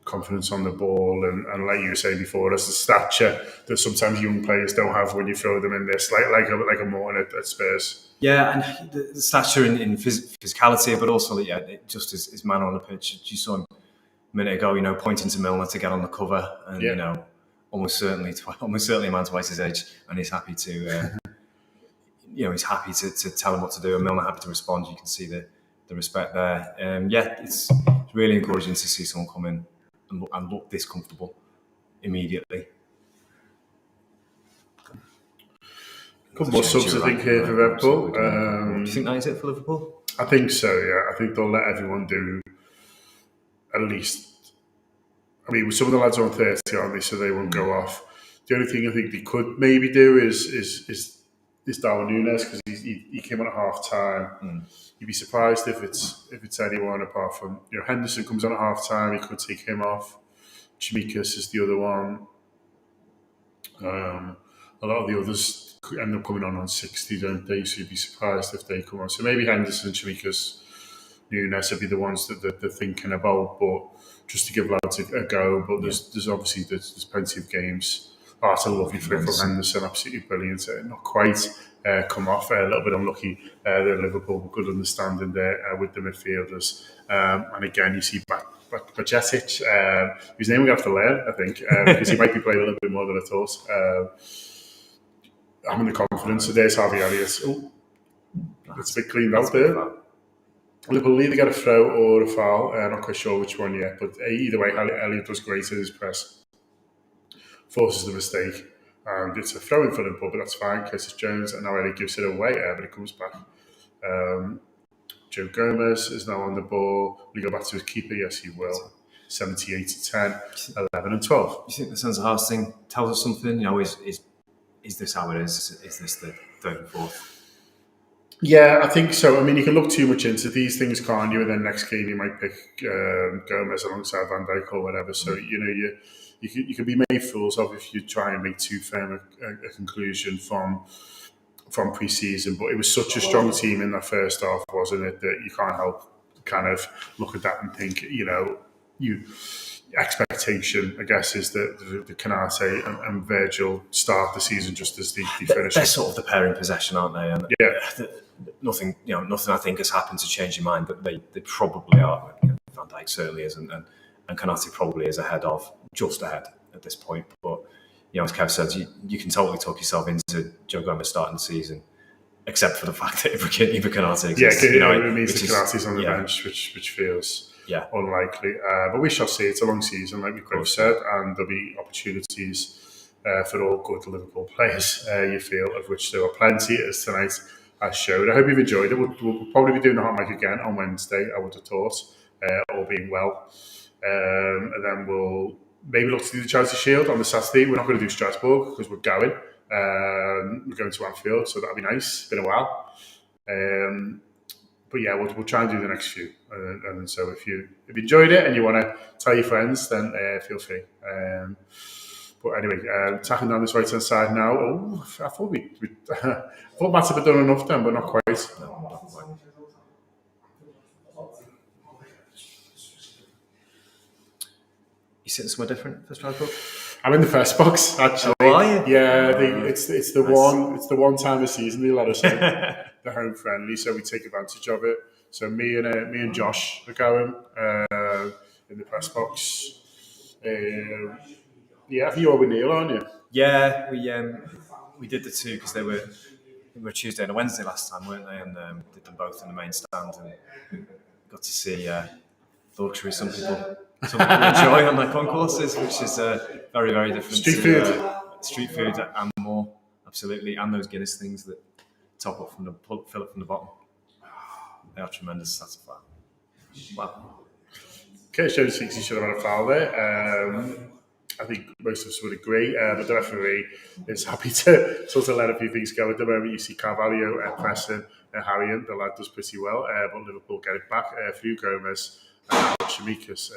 Confidence on the ball, and like you were saying before, there's the stature that sometimes young players don't have when you throw them in this, like a Morton at Spurs. Yeah, and the stature in physicality, but also just his manner on the pitch. You saw him a minute ago, pointing to Milner to get on the cover, and almost certainly a man twice his age, and he's happy to, he's happy to tell him what to do, and Milner happy to respond. You can see the respect there. It's really encouraging to see someone come in and look this comfortable immediately. A couple more subs, I think, here for Red Bull. Do you think that is it for Liverpool? I think so, yeah. I think they'll let everyone do at least... I mean, some of the lads are on 30, aren't they, so they won't go off. The only thing I think they could maybe do is Darwin Nunez, because he came on at half-time. You'd be surprised if it's anyone apart from Henderson comes on at half time. He could take him off. Chimikas is the other one. A lot of the others end up coming on 60, don't they? So you'd be surprised if they come on. So maybe Henderson, Chimikas, Nunez would be the ones that they're thinking about. But just to give lads a go. But there's obviously there's plenty of games. That's a lovely flick from Henderson, absolutely brilliant. Not quite come off, a little bit unlucky. The Liverpool, good understanding there with the midfielders. And again, you see Bajcetic, whose name we're going to have to learn, I think, because he might be playing a little bit more than I thought. I'm in the confidence. So there's Harvey Elliott. Oh, it's a bit cleaned out there. Liverpool either get a throw or a foul. Not quite sure which one yet, but either way, Elliott does great in his press, forces the mistake, and it's a throw in for Liverpool, but that's fine. Curtis Jones, and now Elliott gives it away, but it comes back. Joe Gomez is now on the ball. Will he go back to his keeper? Yes, he will. 78 to 10, 11 and 12. You think the centre halves thing tells us something? Is this how it is? Is this the third and fourth? Yeah, I think so. I mean, you can look too much into these things, can't you? And then next game you might pick Gomez alongside Van Dijk or whatever. So you can be made fools of if you try and make too firm a conclusion from pre-season. But it was such a strong team in that first half, wasn't it? That you can't help kind of look at that and think, expectation, I guess, is that the Canate and Virgil start the season just as they finish. They're sort of the pair in possession, aren't they? And yeah. Nothing I think has happened to change your mind, but they probably are. Van Dijk certainly is, and Canate probably is just ahead at this point. But as Kev says, you can totally talk yourself into Joe Gomez starting the season, except for the fact that Ibra Canate exists. Yeah, it means that Canate's on the bench, which feels unlikely. But we shall see. It's a long season, like we both said, and there'll be opportunities for all good Liverpool players, you feel, of which there were plenty, as tonight has showed. I hope you've enjoyed it. We'll probably be doing the hot mic again on Wednesday, I would have thought, all being well. And then we'll maybe look to do the Charity Shield on the Saturday. We're not going to do Strasbourg because we're going. We're going to Anfield, so that'll be nice. It's been a while. But yeah, we'll try and do the next few. And so if you enjoyed it and you want to tell your friends, then feel free. But anyway, tacking down this right hand side now. Oh, I thought I thought Matt had done enough then, but not quite. You sitting somewhere different for Strasbourg? I'm in the first box, actually. Oh, are you? Yeah, it's the one time a season they let us in, the home friendly, so we take advantage of it. So me and Josh are going in the press box. I think you're with Neil, aren't you? Yeah, we did the two because they were Tuesday and a Wednesday last time, weren't they? And did them both in the main stand and got to see the luxury some people enjoy on their concourses, which is very, very different. Street food and more, absolutely, and those Guinness things that top up fill it from the bottom. They are tremendous. Satisfying. Wow. Curtis Jones thinks he should have had a foul there. I think most of us would agree, but the referee is happy to sort of let a few things go. At the moment, you see Carvalho pressing Harriet. The lad does pretty well, but Liverpool get it back through Gomez. Chimikas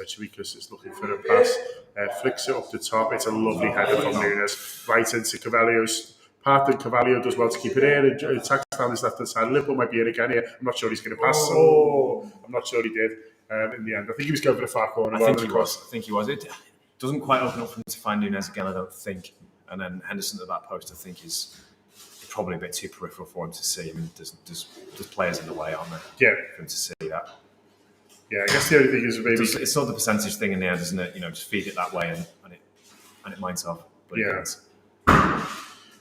is looking for a pass, flicks it up the top. It's a lovely header from Nunez, right into Carvalho's path, and Carvalho does well to keep it in and attacks down his left hand side. Liverpool might be in again here. I'm not sure he's going to pass. I'm not sure he did in the end. I think he was going for the far corner. I think he was. It doesn't quite open up for him to find Nunez again, I don't think. And then Henderson at that post, I think, is probably a bit too peripheral for him to see. I mean, there's players in the way, aren't there? Yeah. For him to see that. Yeah, I guess the only thing is maybe it's not the percentage thing in the end, isn't it? Just feed it that way and it minds off. But yeah.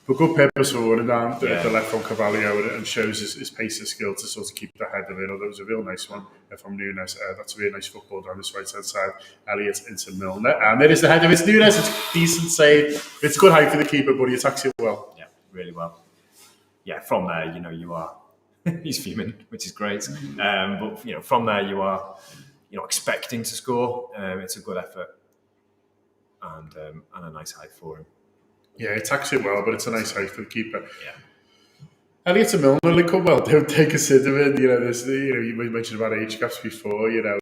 But good purpose for running down the left from Carvalho and shows his pace and skill to sort of keep the head of it. That was a real nice one from Nunez. That's a really nice football down this right hand side. Elliott into Milner, and there is the head of Nunez. It's a decent save. It's good height for the keeper, but he attacks it well. Yeah, really well. Yeah, from there, you are. He's fuming, which is great. But from there you are, expecting to score. It's a good effort and a nice height for him. Yeah, he attacks it well, but it's a nice height for the keeper. Yeah. Elliott and Milner link up well. Don't take a sit of it. You mentioned about age gaps before. I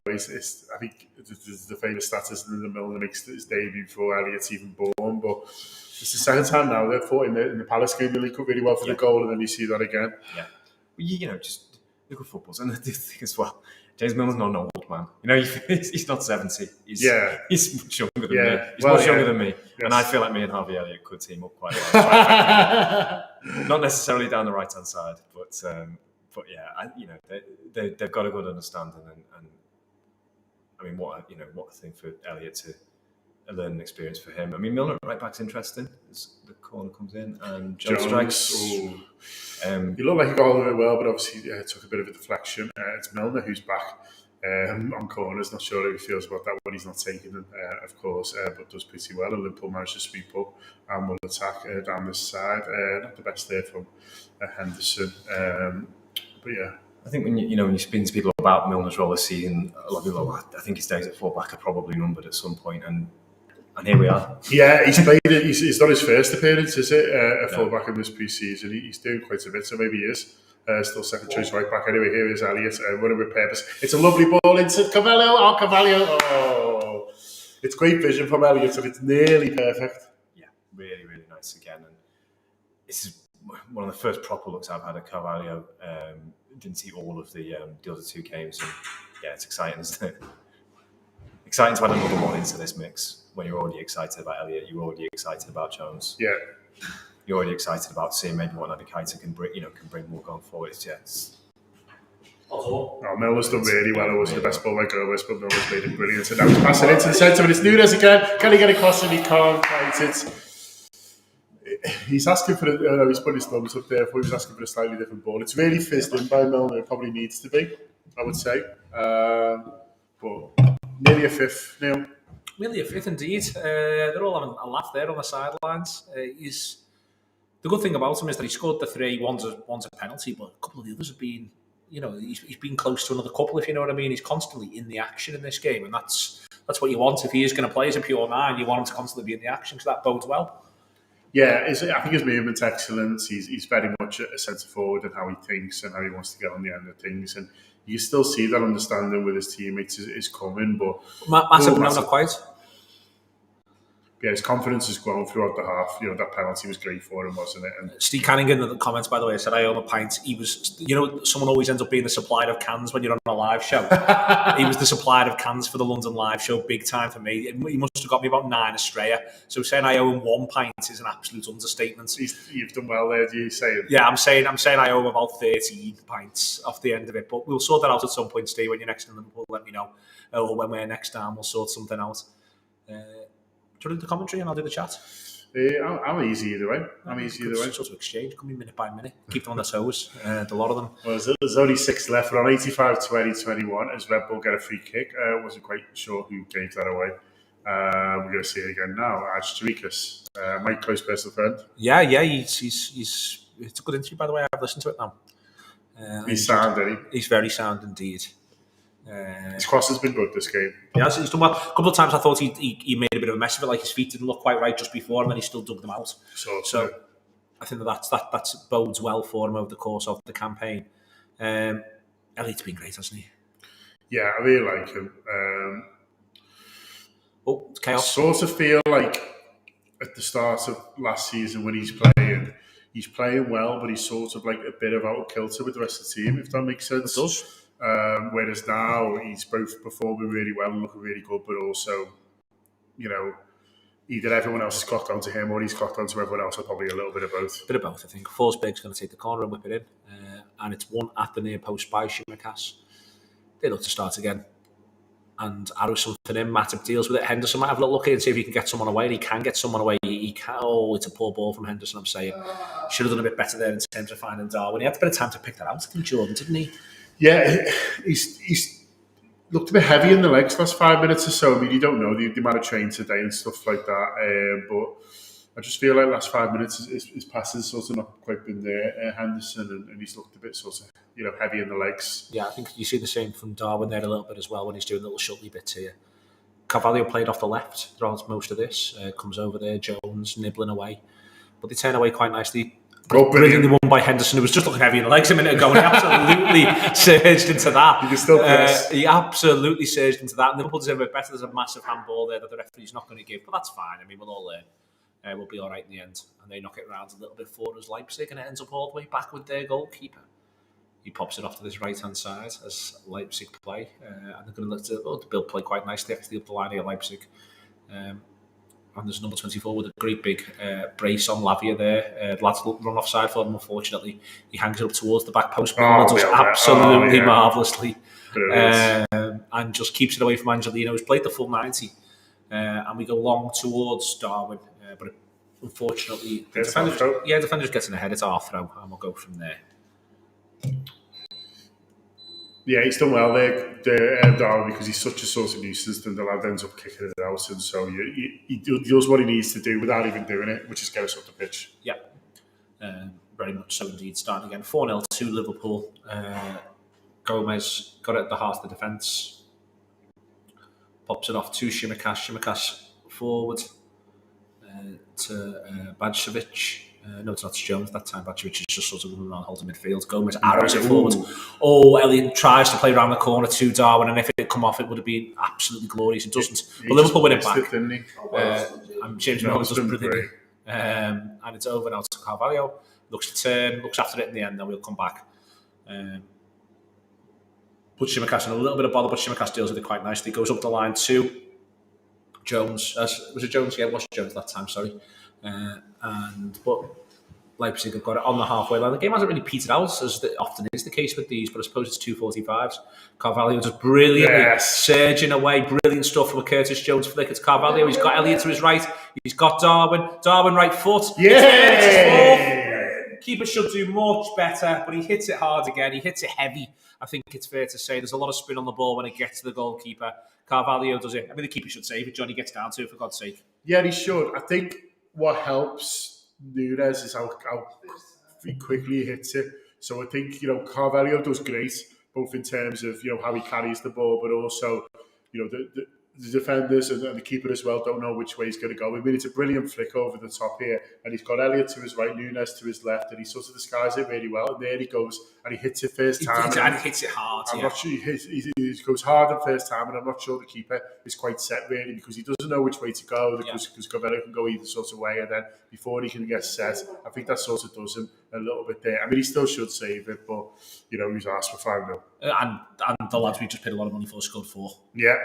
think the famous status that Milner makes his debut before Elliott's even born, but it's the second time now they're fought in the Palace game. They link up really well for the goal, and then you see that again. Yeah. Just look at footballs. And the thing as well, James Milner's not an old man. He's not 70. He's much younger than me. He's much younger than me. Yes. And I feel like me and Harvey Elliott could team up quite well. Not necessarily down the right-hand side, but they've got a good understanding. And I mean, what a thing for Elliott to a learning experience for him. I mean, Milner right back's interesting as the corner comes in, and Jones strikes. He looked like he got all of it well, but obviously took a bit of a deflection. It's Milner who's back on corners. Not sure how he feels about that when he's not taking them, of course, but does pretty well. And Liverpool managed to sweep up and will attack down this side. Not the best there from Henderson, but yeah. I think when you speak to people about Milner's role this season, a lot of people are, I think his days at fullback are probably numbered at some point, and here we are. Yeah, he's played it. He's not his first appearance, is it? A fullback in this pre-season. He's doing quite a bit, so maybe he is. Still second choice right back. Anyway, here is Elliott running with purpose. It's a lovely ball into Carvalho. Oh, it's great vision from Elliott, and it's nearly perfect. Yeah, really, really nice again. And this is one of the first proper looks I've had at Carvalho. Didn't see all of the other two games, and yeah, it's exciting, isn't it? Exciting to add another one into this mix when you're already excited about Elliott, you're already excited about Jones. Yeah. You're already excited about seeing maybe what Naby Keita can bring more going forward. Milner's done really well. It wasn't the best ball by Gomez, but Milner's made it brilliant. And now he's passing into the centre, and it's Nunez again. Can he get across? And he can't quite. He's asking for he's putting his thumbs up there. I thought he was asking for a slightly different ball. It's really fizzed in by Milner. It probably needs to be, I would say. But nearly a fifth, Neil. Nearly a fifth, indeed. They're all having a laugh there on the sidelines. The good thing about him is that he scored the three. One's a penalty, but a couple of the others have been, he's been close to another couple, if you know what I mean. He's constantly in the action in this game, and that's what you want. If he is going to play as a pure nine, you want him to constantly be in the action, because that bodes well. Yeah, I think his movement's excellent. He's very much a centre forward in how he thinks and how he wants to get on the end of things. And you can still see that understanding with his teammates is coming. But massive, no, not quite. Yeah, his confidence has grown throughout the half. That penalty was great for him, wasn't it? And Steve Canning in the comments, by the way, said, I own a pint. He was, someone always ends up being the supplier of cans when you're on a live show. He was the supplier of cans for the London live show, big time for me. He must have got me about 9 Australia. So saying I owe him 1 pint is an absolute understatement. You've done well there, do you say? Yeah, I'm saying I owe him about 13 pints off the end of it. But we'll sort that out at some point, Steve. When you're next in Liverpool, let me know. Or when we're next down, we'll sort something out. Do you want to do the commentary and I'll do the chat? I'm easy either way. Sort of exchange, coming minute by minute. Keep them on their toes, a lot of them. Well, there's only 6 left. We're on 85-20-21 as Red Bull get a free kick. Wasn't quite sure who gave that away. We're going to see it again now. Archerikas, my close personal friend. Yeah, he's it's a good interview, by the way. I've listened to it now. He's sound, isn't he? He's very sound indeed. His cross has been good this game. Yeah, he's done well. A couple of times I thought he made a bit of a mess of it, like his feet didn't look quite right just before, and then he still dug them out. So I think that bodes well for him over the course of the campaign. Elliott's been great, hasn't he? Yeah, I really like him. It's chaos. I sort of feel like at the start of last season when he's playing well, but he's sort of like a bit of out of kilter with the rest of the team, if that makes sense. It does. Whereas now he's both performing really well and looking really good, but also, either everyone else has clocked onto him or he's clocked onto everyone else, or probably a little bit of both. A bit of both, I think. Forsberg's going to take the corner and whip it in, and it's one at the near post by Tsimikas. They look to start again, and arrow something in. Matip deals with it. Henderson might have a little look in and see if he can get someone away, and he can get someone away. He can. Oh, it's a poor ball from Henderson, I'm saying. Should have done a bit better there in terms of finding Darwin. He had a bit of time to pick that out, I think, Jordan, didn't he? Yeah, he's looked a bit heavy in the legs last 5 minutes or so. I mean, you don't know the amount of train today and stuff like that. But I just feel like last 5 minutes his passes sort of not quite been there. Henderson and he's looked a bit sort of heavy in the legs. Yeah, I think you see the same from Darwin there a little bit as well when he's doing little shutly bits here. Carvalho played off the left throughout most of this. Comes over there, Jones nibbling away, but they turn away quite nicely. Brilliantly won by Henderson, who was just looking heavy in the legs a minute ago, and he absolutely surged into that. You can still press. He absolutely surged into that. And Liverpool deserve a bit better. There's a massive handball there that the referee's not going to give, but that's fine. I mean, we'll all learn. We'll be all right in the end. And they knock it around a little bit for us, Leipzig, and it ends up all the way back with their goalkeeper. He pops it off to this right-hand side as Leipzig play. And they're going to look to the Bill play quite nicely actually up the line here, Leipzig. And there's number 24 with a great big brace on Lavia there. The lads run offside for him, unfortunately. He hangs it up towards the back post, but does absolutely marvellously. And just keeps it away from Angelino, who's played the full 90. and we go long towards Darwin, but unfortunately, the defender's getting ahead. It's our throw, and we'll go from there. Yeah, he's done well there, Darwin, because he's such a sort of nuisance, and the lad ends up kicking it out, and so he does what he needs to do without even doing it, which is get us up the pitch. Yeah, very much so indeed. Starting again, 4-0 to Liverpool. Gomez got it at the heart of the defence. Pops it off to Shimikas. Shimikas forward to Badjovic. No, it's not Jones that time. Badjovic is just sort of running around holding midfield. Gomez arrows it forward. Oh, Elliott tries to play around the corner to Darwin, and if it had come off, it would have been absolutely glorious. It doesn't. But Liverpool win it back. And James Milner's does brilliant. And it's over now to Carvalho. Looks to turn, looks after it in the end, then we'll come back. Put Shimikas in a little bit of bother, but Shimikas deals with it quite nicely. Goes up the line to Jones. Was it Jones? Yeah, it was Jones that time, sorry. But Leipzig have got it on the halfway line. The game hasn't really petered out, as often is the case with these, but I suppose it's 2:45s. Carvalho does brilliantly, surging away, brilliant stuff from a Curtis Jones flick. It's Carvalho, he's got Elliott to his right, he's got Darwin right foot. Yeah! Keeper should do much better, but he hits it hard again, he hits it heavy. I think it's fair to say there's a lot of spin on the ball when it gets to the goalkeeper. Carvalho does it. I mean, the keeper should save it. Johnny gets down to it, for God's sake. Yeah, he should. I think what helps Nunez is how quickly he hits it. So I think, Carvalho does great, both in terms of, how he carries the ball, but also, the defenders and the keeper as well don't know which way he's going to go. I mean, it's a brilliant flick over the top here, and he's got Elliott to his right, Nunez to his left, and he sort of disguises it really well. And there he goes, and he hits it first time. And he hits it hard. I'm not sure he goes hard the first time, and I'm not sure the keeper is quite set really, because he doesn't know which way to go. Because Carvalho can go either sort of way, and then before he can get set, I think that sort of does him a little bit there. I mean, he still should save it, but he's asked for 5-0. And the lads we just paid a lot of money for scored 4. Yeah.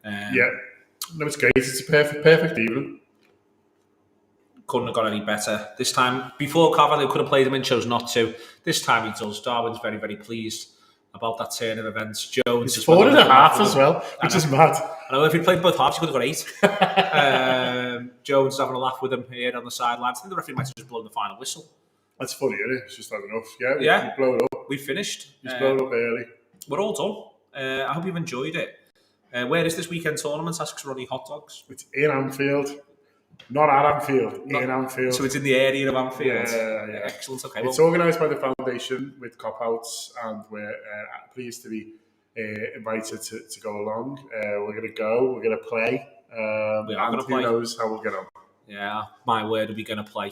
No, it's great. It's a perfect evening. Couldn't have got any better. This time, before Carvalho could have played him in, chose not to. This time he does. Darwin's very, very pleased about that turn of events. Jones is 4.5 as well, which is mad. I know if he played both halves, he could have got 8. Jones is having a laugh with him here on the sidelines. I think the referee might have just blown the final whistle. That's funny, isn't it? It's just had enough. Yeah, we blow it up. We finished. He's blown up early. We're all done. I hope you've enjoyed it. Where is this weekend tournament? Asks Ronnie Hot Dogs. It's in Anfield. Not at Anfield, in Anfield. So it's in the area of Anfield. Yeah. Excellent. Okay. It's organised by the Foundation with cop-outs, and we're pleased to be invited to go along. We're going to go. We're going to play. We are going to play. Who knows how we'll get on? Yeah, my word, we're going to play.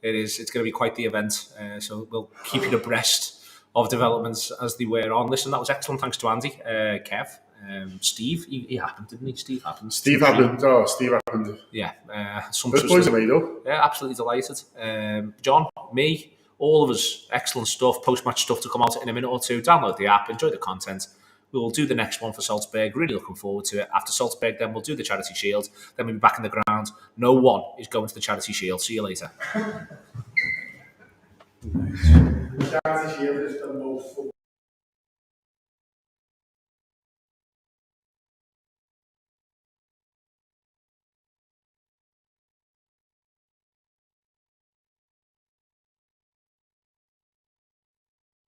It's going to be quite the event. So we'll keep you abreast of developments as they were on. Listen, that was excellent. Thanks to Andy, Kev. Steve, he happened, didn't he? Steve happened. Steve happened. Yeah. Those boys are made up. Yeah, absolutely delighted. John, me, all of us, excellent stuff, post-match stuff to come out in a minute or two. Download the app, enjoy the content. We will do the next one for Salzburg. Really looking forward to it. After Salzburg, then we'll do the Charity Shield. Then we'll be back in the ground. No one is going to the Charity Shield. See you later. The Charity Shield is the most